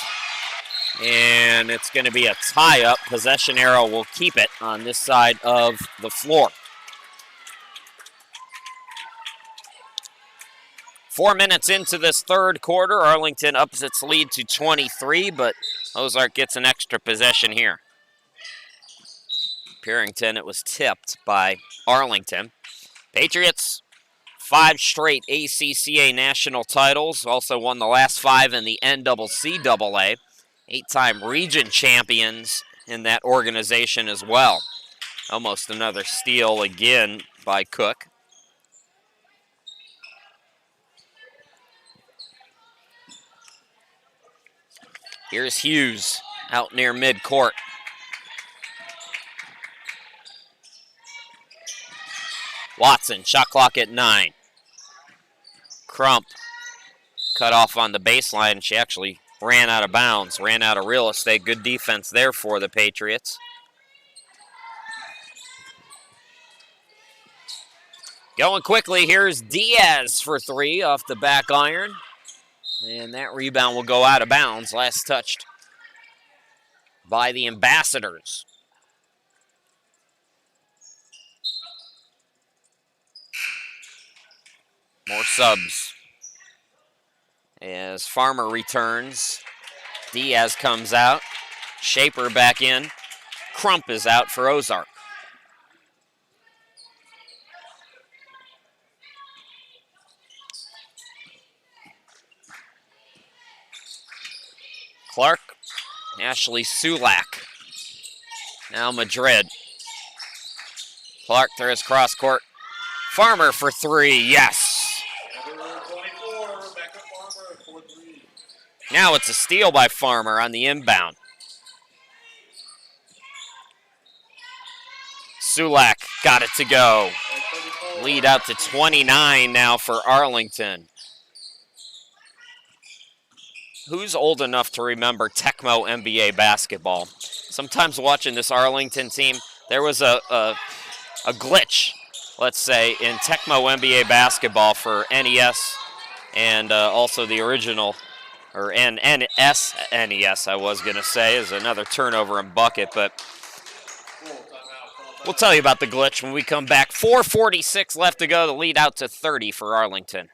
[SPEAKER 1] And it's going to be a tie-up. Possession arrow will keep it on this side of the floor. 4 minutes into this third quarter. Arlington ups its lead to 23, but Ozark gets an extra possession here. Purrington, it was tipped by Arlington. Patriots, 5 straight ACCA national titles. Also won the last 5 in the NCCAA. 8-time region champions in that organization as well. Almost another steal again by Cook. Here's Hughes out near midcourt. Watson, shot clock at 9. Crump cut off on the baseline. She actually ran out of bounds, ran out of real estate. Good defense there for the Patriots. Going quickly, here's Diaz for three off the back iron. And that rebound will go out of bounds. Last touched by the Ambassadors. More subs. As Farmer returns, Diaz comes out. Shaper back in. Crump is out for Ozark. Clark, Ashley Sulak. Now Madrid. Clark throws cross court. Farmer for three, yes. Now it's a steal by Farmer on the inbound. Sulak got it to go. Lead out to 29 now for Arlington. Who's old enough to remember Tecmo NBA basketball? Sometimes watching this Arlington team, there was a glitch, let's say, in Tecmo NBA basketball for NES and also the original, or NSNES, I was going to say, is another turnover and bucket, but we'll tell you about the glitch when we come back. 4:46 left to go, the lead out to 30 for Arlington.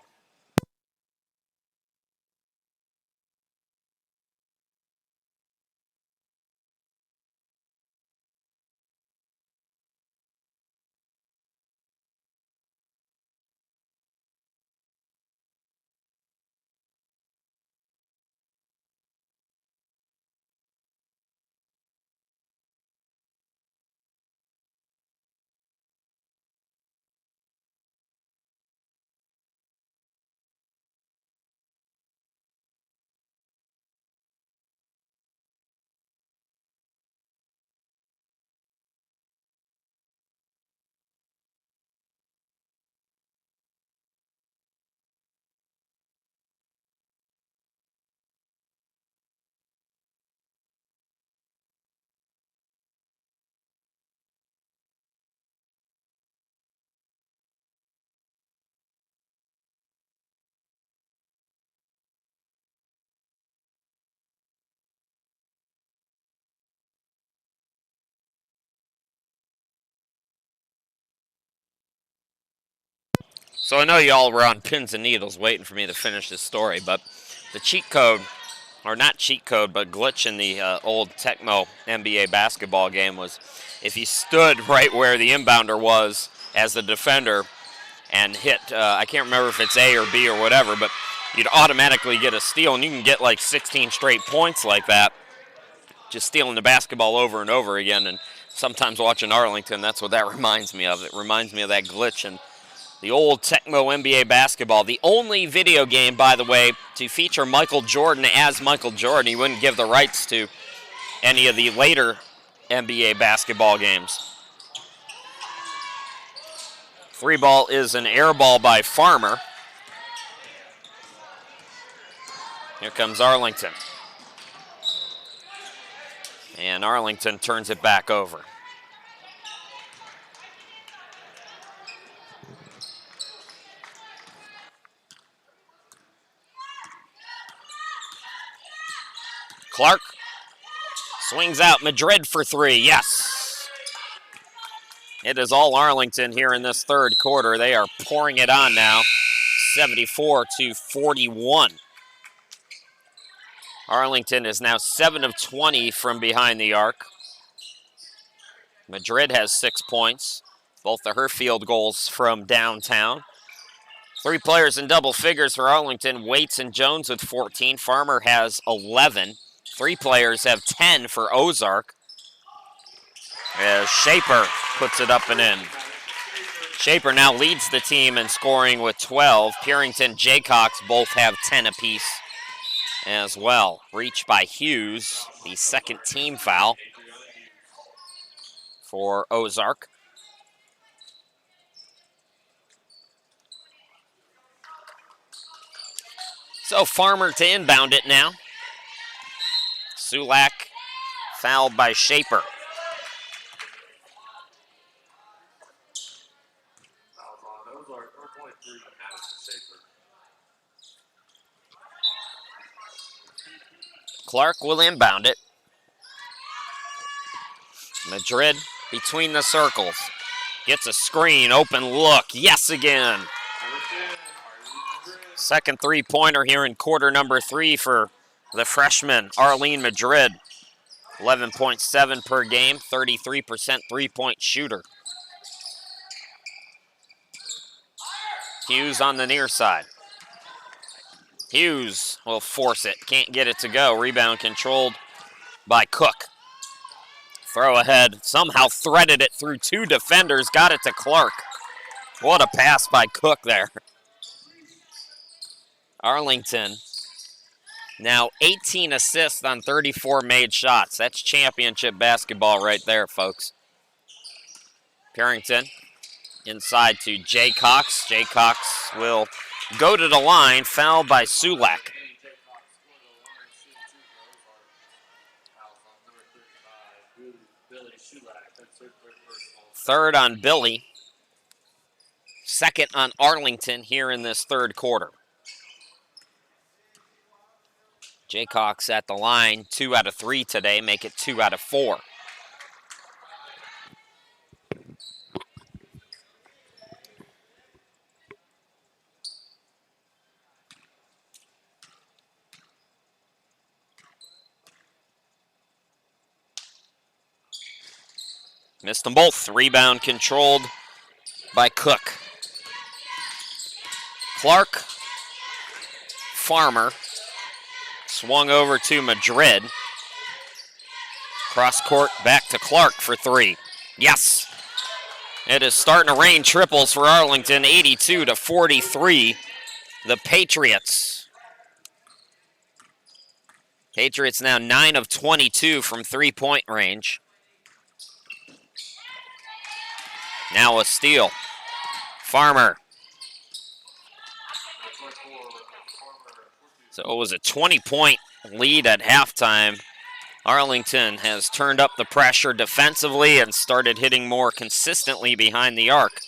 [SPEAKER 1] So I know y'all were on pins and needles waiting for me to finish this story, but the cheat code, or not cheat code, but glitch in the old Tecmo NBA basketball game was if you stood right where the inbounder was as the defender and hit, I can't remember if it's A or B or whatever, but you'd automatically get a steal, and you can get like 16 straight points like that, just stealing the basketball over and over again. And sometimes watching Arlington, that's what that reminds me of. It reminds me of that glitch in the old Tecmo NBA basketball. The only video game, by the way, to feature Michael Jordan as Michael Jordan. He wouldn't give the rights to any of the later NBA basketball games. 3-ball is an air ball by Farmer. Here comes Arlington. And Arlington turns it back over. Clark swings out. Madrid for 3. Yes. It is all Arlington here in this third quarter. They are pouring it on now. 74-41. Arlington is now 7 of 20 from behind the arc. Madrid has 6 points. Both of her field goals from downtown. 3 players in double figures for Arlington. Waits and Jones with 14. Farmer has 11. 3 players have 10 for Ozark. As Shaper puts it up and in. Shaper now leads the team in scoring with 12. Purington, Jaycox both have 10 apiece as well. Reach by Hughes, the second team foul for Ozark. So Farmer to inbound it now. Sulak fouled by Shaper. Clark will inbound it. Madrid between the circles. Gets a screen, open look. Yes again. Second three-pointer here in quarter number 3 for the freshman, Arlene Madrid. 11.7 per game, 33% three-point shooter. Hughes on the near side. Hughes will force it, can't get it to go. Rebound controlled by Cook. Throw ahead, somehow threaded it through 2 defenders, got it to Clark. What a pass by Cook there. Arlington now 18 assists on 34 made shots. That's championship basketball right there, folks. Purington inside to Jaycox. Jaycox will go to the line, fouled by Sulak. Third on Billy. Second on Arlington here in this third quarter. Jaycox at the line, 2 out of 3 today, make it 2 out of 4. Missed them both. Rebound controlled by Cook. Clark, Farmer, swung over to Madrid. Cross court back to Clark for 3. Yes. It is starting to rain triples for Arlington, 82-43. The Patriots. Patriots now 9 of 22 from three-point range. Now a steal. Farmer. So it was a 20-point lead at halftime. Arlington has turned up the pressure defensively and started hitting more consistently behind the arc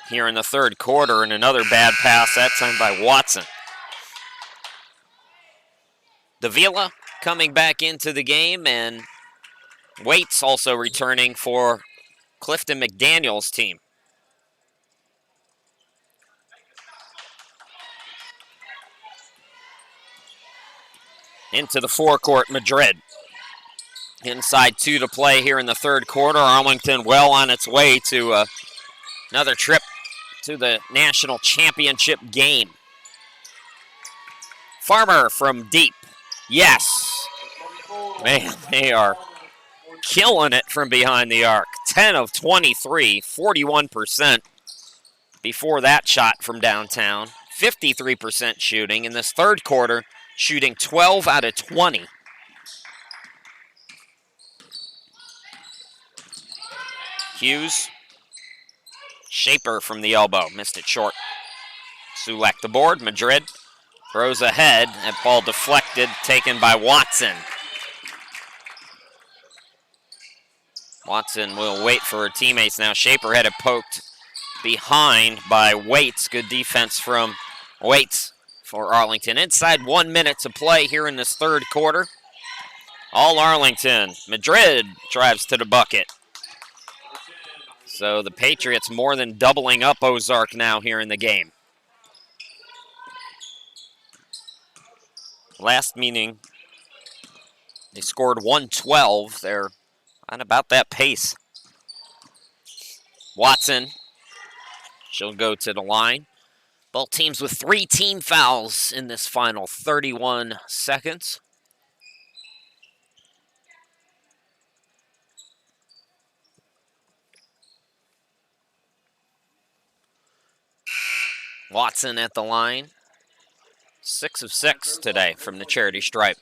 [SPEAKER 1] here in the third quarter, and another bad pass, that time by Watson. Davila coming back into the game, and Waits also returning for Clifton McDaniel's team. into the forecourt, Madrid. Inside 2 to play here in the third quarter. Arlington well on its way to another trip to the national championship game. Farmer from deep. Yes. Man, they are killing it from behind the arc. 10 of 23, 41% before that shot from downtown. 53% shooting. In this third quarter, shooting 12 out of 20. Hughes. Shaper from the elbow. Missed it short. Sulek the board. Madrid throws ahead. That ball deflected, taken by Watson. Watson will wait for her teammates now. Shaper had it poked behind by Waits. Good defense from Waits for Arlington. Inside 1 minute to play here in this third quarter. All Arlington. Madrid drives to the bucket. So the Patriots more than doubling up Ozark now here in the game. Last meeting, they scored 112. They're on about that pace. Watson, she'll go to the line. Both teams with 3 team fouls in this final 31 seconds. Watson at the line. 6 of 6 today from the charity stripe.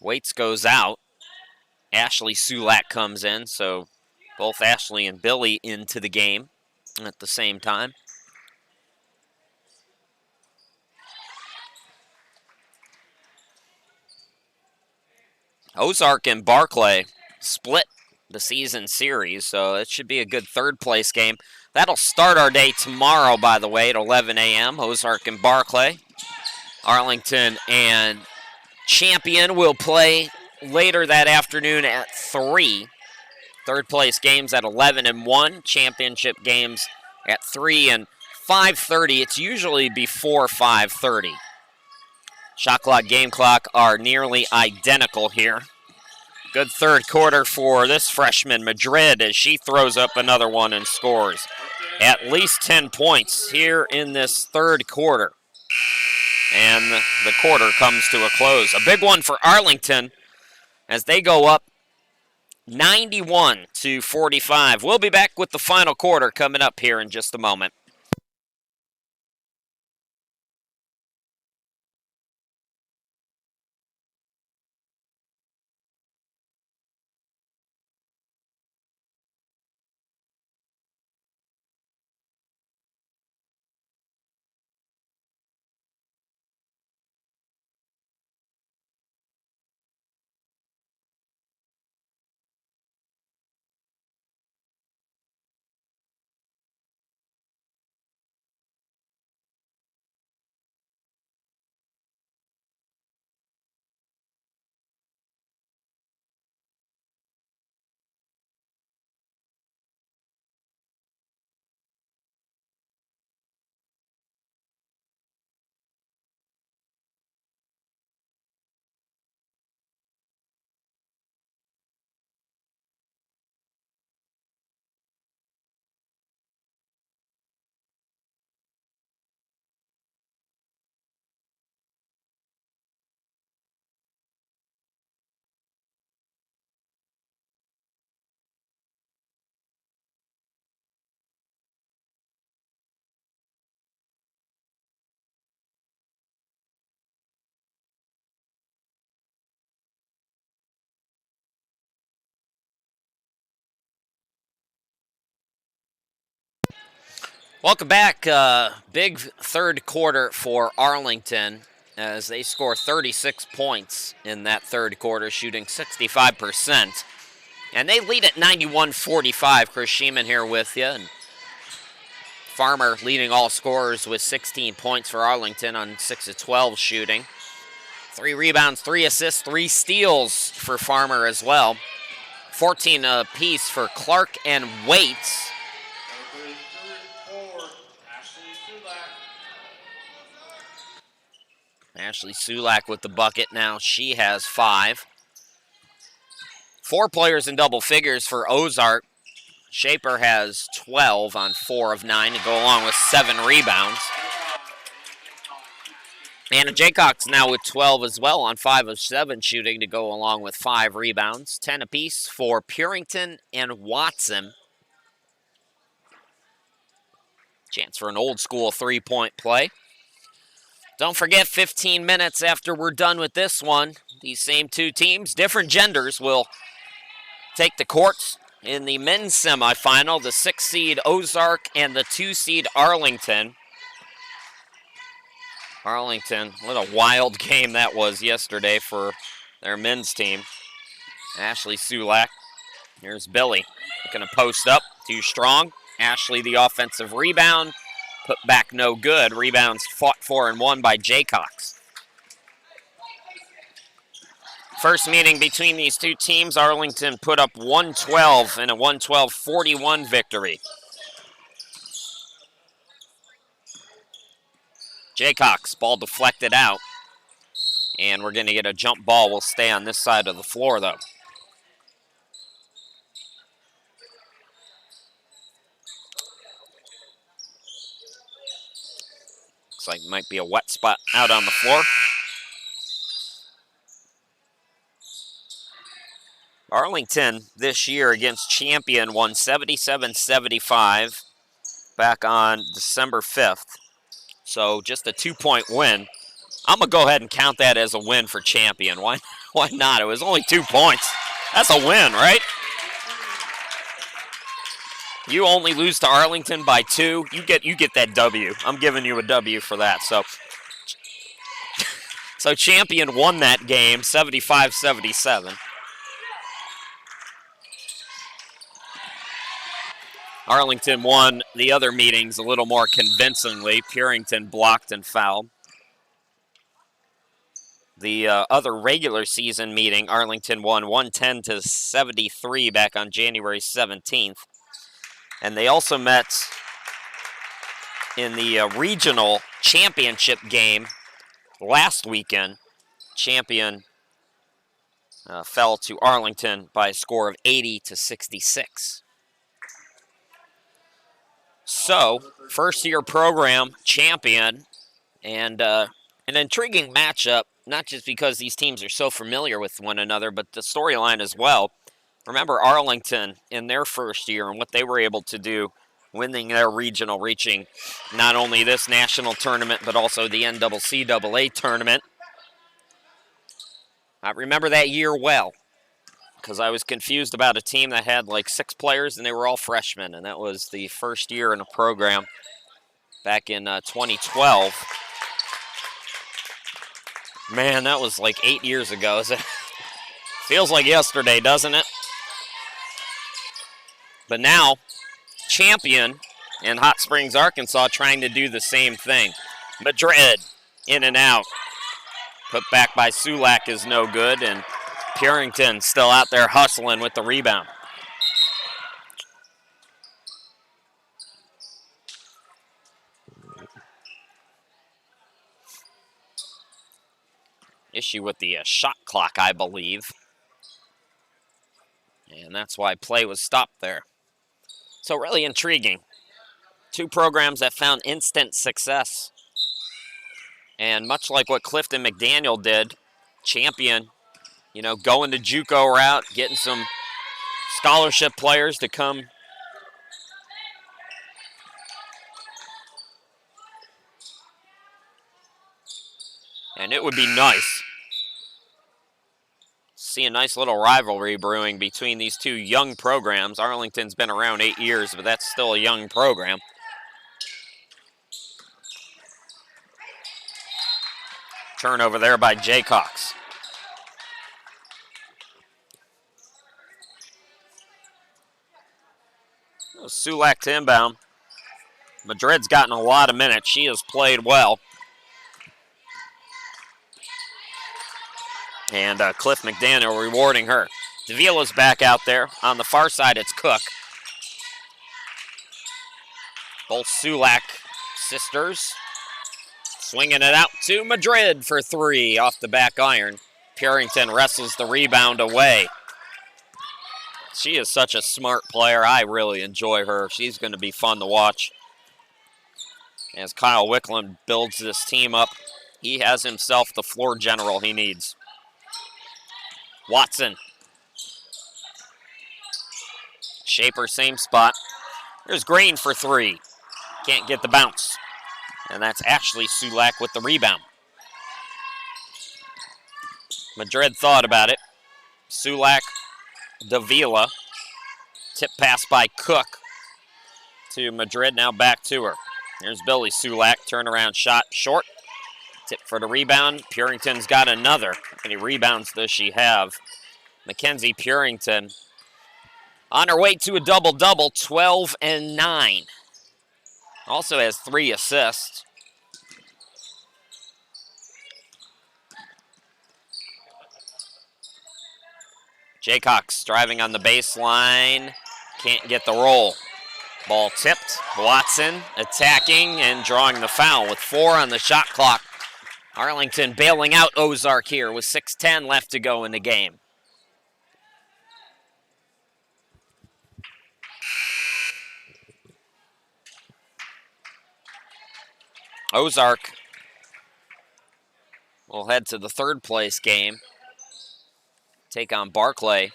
[SPEAKER 1] Waits goes out. Ashley Sulak comes in, so both Ashley and Billy into the game at the same time. Ozark and Barclay split the season series, so it should be a good third place game. That'll start our day tomorrow, by the way, at 11 a.m. Ozark and Barclay. Arlington and Champion will play later that afternoon at 3. Third place games at 11 and 1. Championship games at 3 and 5:30. It's usually before 5:30. Shot clock, game clock are nearly identical here. Good third quarter for this freshman, Madrid, as she throws up another one and scores at least 10 points here in this third quarter. And the quarter comes to a close. A big one for Arlington as they go up 91-45. We'll be back with the final quarter coming up here in just a moment. Welcome back. Big third quarter for Arlington as they score 36 points in that third quarter, shooting 65%. And they lead at 91-45. Chris Sheeman here with you. And Farmer leading all scorers with 16 points for Arlington on 6 of 12 shooting. 3 rebounds, 3 assists, 3 steals for Farmer as well. 14 apiece for Clark and Waits. Ashley Sulak with the bucket now. She has 5. 4 players in double figures for Ozark. Shaper has 12 on 4 of 9 to go along with 7 rebounds. Anna Jaycox now with 12 as well on 5 of 7 shooting to go along with 5 rebounds. 10 apiece for Purington and Watson. Chance for an old school 3-point play. Don't forget, 15 minutes after we're done with this one, these same 2 teams, different genders, will take the courts in the men's semifinal. The 6 seed Ozark and the 2 seed Arlington. Arlington, what a wild game that was yesterday for their men's team. Ashley Sulak. Here's Billy. Going to post up. Too strong. Ashley the offensive rebound. Put back no good. Rebounds fought for and won by Jaycox. First meeting between these 2 teams, Arlington put up 112 in a 112-41 victory. Jaycox, ball deflected out. And we're going to get a jump ball. We'll stay on this side of the floor, though. Looks like it might be a wet spot out on the floor. Arlington this year against Champion won 77-75 back on December 5th. So just a 2-point win. I'm going to go ahead and count that as a win for Champion. Why not? It was only 2 points. That's a win, right? You only lose to Arlington by 2. You get that W. I'm giving you a W for that. So Champion won that game 75-77. Arlington won the other meetings a little more convincingly. Purington blocked and fouled. The other regular season meeting, Arlington won 110-73 back on January 17th. And they also met in the regional championship game last weekend. Champion fell to Arlington by a score of 80-66. So, first-year program, Champion, and an intriguing matchup, not just because these teams are so familiar with one another, but the storyline as well. Remember Arlington in their first year and what they were able to do, winning their regional, reaching not only this national tournament, but also the NCAA tournament. I remember that year well, because I was confused about a team that had like 6 players and they were all freshmen, and that was the first year in a program back in 2012. Man, that was like 8 years ago. Feels like yesterday, doesn't it? But now, Champion in Hot Springs, Arkansas, trying to do the same thing. Madrid, in and out. Put back by Sulak is no good, and Purington still out there hustling with the rebound. Issue with the shot clock, I believe. And that's why play was stopped there. So really intriguing. 2 programs that found instant success. And much like what Clifton McDaniel did, Champion, going the JUCO route, getting some scholarship players to come. And it would be nice. See a nice little rivalry brewing between these 2 young programs. Arlington's been around 8 years, but that's still a young program. Turnover there by Jaycox. Sulak to inbound. Madrid's gotten a lot of minutes. She has played well. And Cliff McDaniel rewarding her. Davila's back out there. On the far side, it's Cook. Both Sulak sisters. Swinging it out to Madrid for 3 off the back iron. Purington wrestles the rebound away. She is such a smart player. I really enjoy her. She's going to be fun to watch. As Kyle Wickland builds this team up, he has himself the floor general he needs. Watson. Shaper, same spot. There's Green for 3. Can't get the bounce. And that's Ashley Sulak with the rebound. Madrid thought about it. Sulak, Davila. Tip pass by Cook to Madrid, now back to her. Here's Billy Sulak, turnaround shot short. Tip for the rebound. Purington's got another. How many rebounds does she have? Mackenzie Purington on her way to a double-double, 12 and 9. Also has 3 assists. Jaycox driving on the baseline. Can't get the roll. Ball tipped. Watson attacking and drawing the foul with 4 on the shot clock. Arlington bailing out Ozark here with 6:10 left to go in the game. Ozark will head to the third place game. Take on Barclay.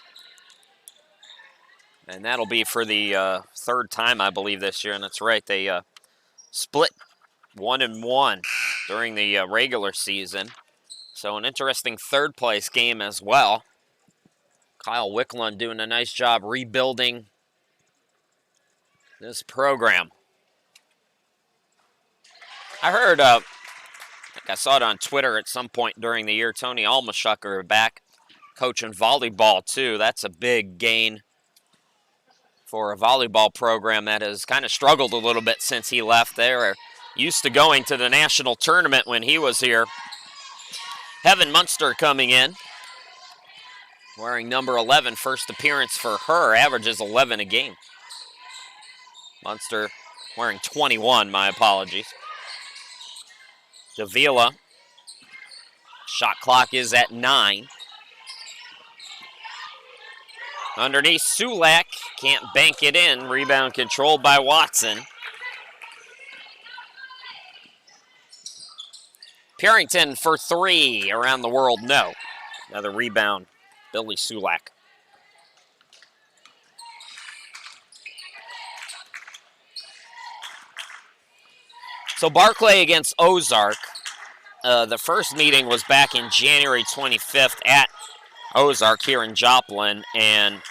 [SPEAKER 1] And that'll be for the third time, I believe, this year. And that's right, they split 1-1 during the regular season. So an interesting third place game as well. Kyle Wickland doing a nice job rebuilding this program. I heard, I think I saw it on Twitter at some point during the year, Tony Almashucker back coaching volleyball too. That's a big gain for a volleyball program that has kind of struggled a little bit since he left. They were used to going to the national tournament when he was here. Heaven Munster coming in, wearing number 11, first appearance for her, averages 11 a game. Munster wearing 21, my apologies. Davila, shot clock is at 9. Underneath Sulak, can't bank it in. Rebound controlled by Watson. Purington for 3. Around the world, no. Another rebound, Billy Sulak. So Barclay against Ozark. The first meeting was back in January 25th at Ozark here in Joplin, and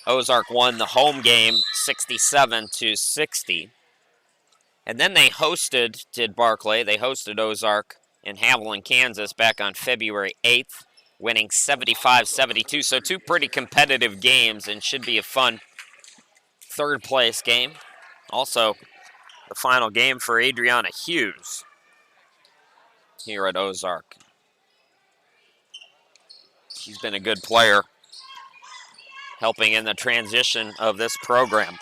[SPEAKER 1] Ozark won the home game 67-60. And then they did Barclay, they hosted Ozark in Haviland, Kansas back on February 8th, winning 75-72. So 2 pretty competitive games and should be a fun third place game. Also, the final game for Adriana Hughes here at Ozark. She's been a good player, helping in the transition of this program.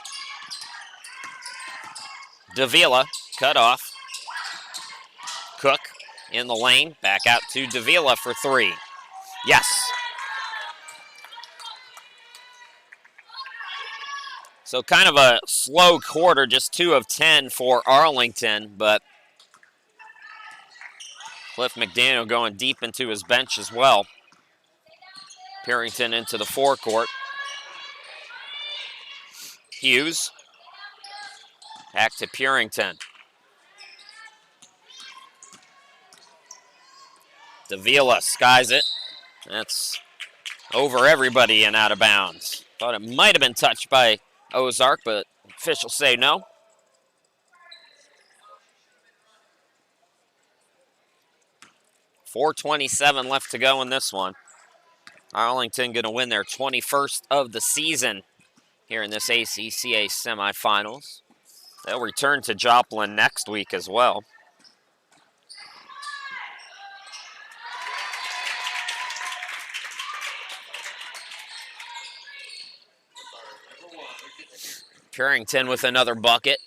[SPEAKER 1] Davila, cut off. Cook in the lane, back out to Davila for 3. Yes. So kind of a slow quarter, just 2 of 10 for Arlington, but Cliff McDaniel going deep into his bench as well. Purington into the forecourt. Hughes. Back to Purington. Davila skies it. That's over everybody and out of bounds. Thought it might have been touched by Ozark, but officials say no. .427 left to go in this one. Arlington going to win their 21st of the season here in this ACCA semifinals. They'll return to Joplin next week as well. Purington with another bucket.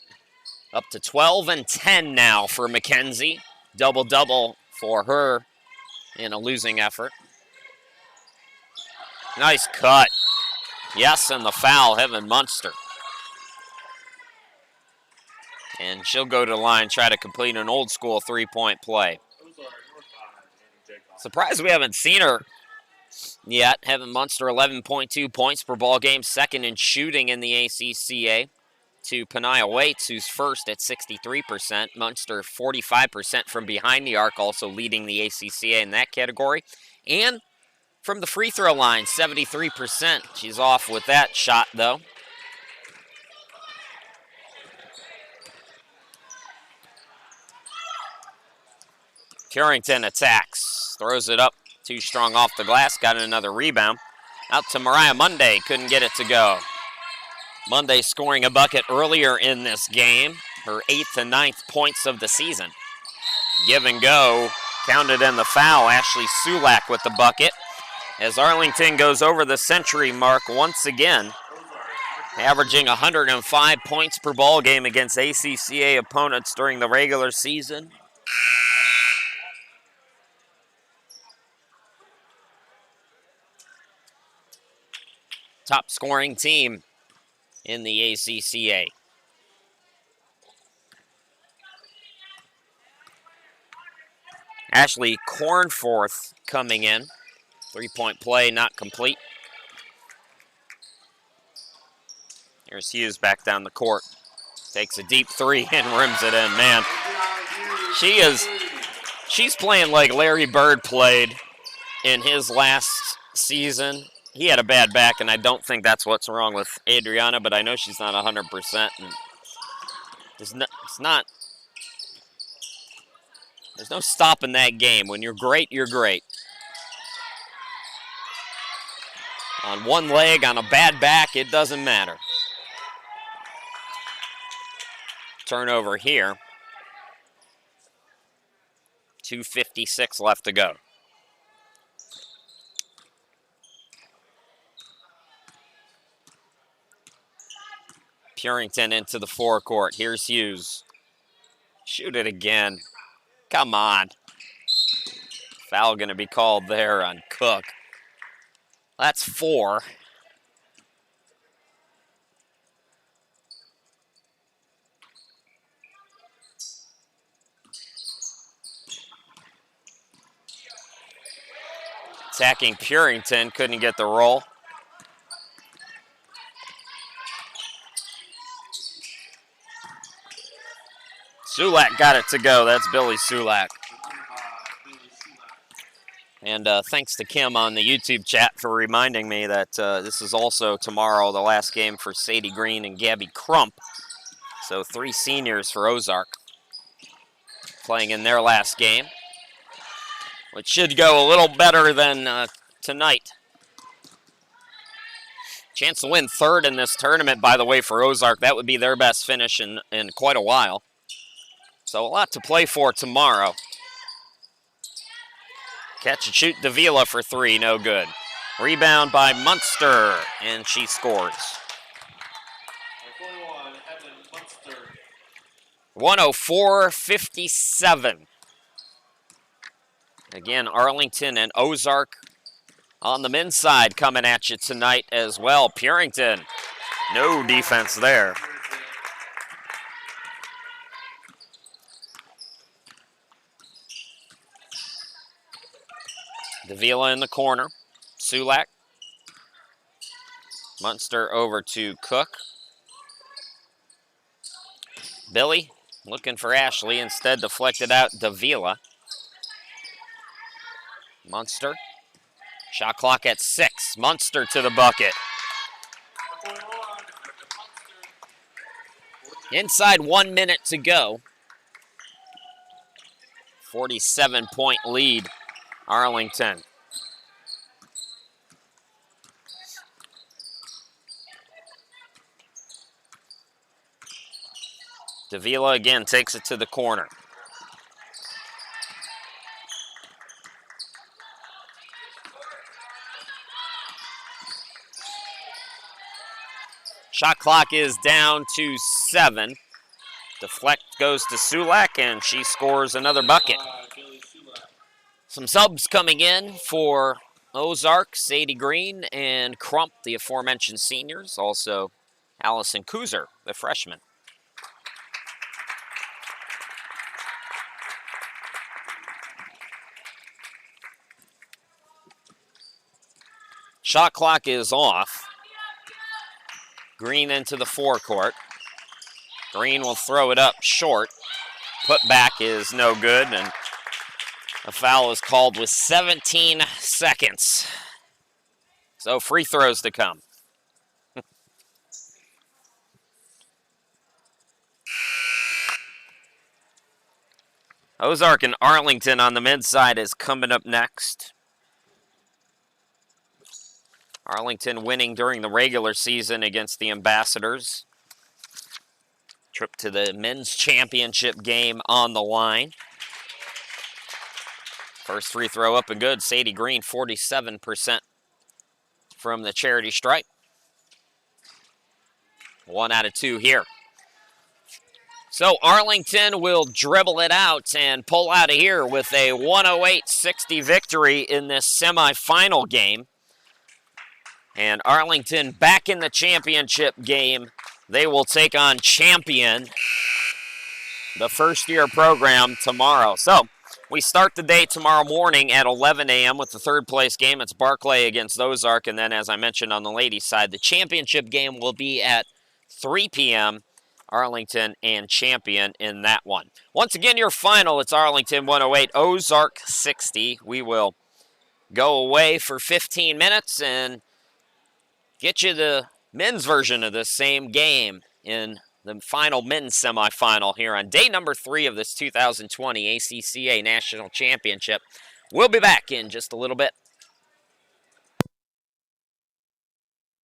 [SPEAKER 1] Up to 12 and 10 now for Mackenzie. Double-double for her in a losing effort. Nice cut. Yes, and the foul, Heaven Munster. And she'll go to the line, try to complete an old-school three-point play. Surprised we haven't seen her yet. Heaven Munster, 11.2 points per ball game, second in shooting in the ACCA. To Paniah Waits, who's first at 63%. Munster, 45% from behind the arc, also leading the ACCA in that category. And from the free throw line, 73%. She's off with that shot, though. Purington attacks, throws it up, too strong off the glass, got another rebound. Out to Mariah Monday, couldn't get it to go. Monday scoring a bucket earlier in this game, her 8th and 9th points of the season. Give and go, counted in the foul. Ashley Sulak with the bucket as Arlington goes over the century mark once again, averaging 105 points per ball game against ACCA opponents during the regular season. Top scoring team in the ACCA. Ashley Cornforth coming in. Three-point play not complete. Here's Hughes back down the court. Takes a deep three and rims it in. Man, she's playing like Larry Bird played in his last season. He had a bad back, and I don't think that's what's wrong with Adriana, but I know she's not 100%. And there's no stopping that game. When you're great, you're great. On one leg, on a bad back, it doesn't matter. Turnover here. 2:56 left to go. Purington into the forecourt. Here's Hughes. Shoot it again. Come on. Foul going to be called there on Cook. That's 4. Attacking Purington, couldn't get the roll. Sulak got it to go. That's Billy Sulak. And thanks to Kim on the YouTube chat for reminding me that this is also tomorrow the last game for Sadie Green and Gabby Crump. So 3 seniors for Ozark playing in their last game, which should go a little better than tonight. Chance to win 3rd in this tournament, by the way, for Ozark. That would be their best finish in quite a while. So a lot to play for tomorrow. Catch and shoot Davila for 3, no good. Rebound by Munster, and she scores. 104-57. Again, Arlington and Ozark on the men's side coming at you tonight as well. Purington, no defense there. Davila in the corner. Sulak. Munster over to Cook. Billy looking for Ashley. Instead deflected out Davila. Munster. Shot clock at 6. Munster to the bucket. Inside 1 minute to go. 47-point lead. Arlington. Davila again takes it to the corner. Shot clock is down to 7. Deflect goes to Sulak, and she scores another bucket. Some subs coming in for Ozark, Sadie Green, and Crump, the aforementioned seniors. Also, Allison Kuzer, the freshman. Shot clock is off. Green into the forecourt. Green will throw it up short. Put back is no good, and a foul is called with 17 seconds. So free throws to come. Ozark and Arlington on the men's side is coming up next. Arlington winning during the regular season against the Ambassadors. Trip to the men's championship game on the line. First free throw up and good. Sadie Green, 47% from the charity stripe. 1 out of 2 here. So Arlington will dribble it out and pull out of here with a 108-60 victory in this semifinal game. And Arlington back in the championship game. They will take on Champion, the first-year program, tomorrow. So we start the day tomorrow morning at 11 a.m. with the third-place game. It's Barclay against Ozark. And then, as I mentioned on the ladies' side, the championship game will be at 3 p.m., Arlington and Champion in that one. Once again, your final, it's Arlington 108, Ozark 60. We will go away for 15 minutes and get you the men's version of this same game in the final men's semifinal here on day number 3 of this 2020 ACCA National Championship. We'll be back in just a little bit.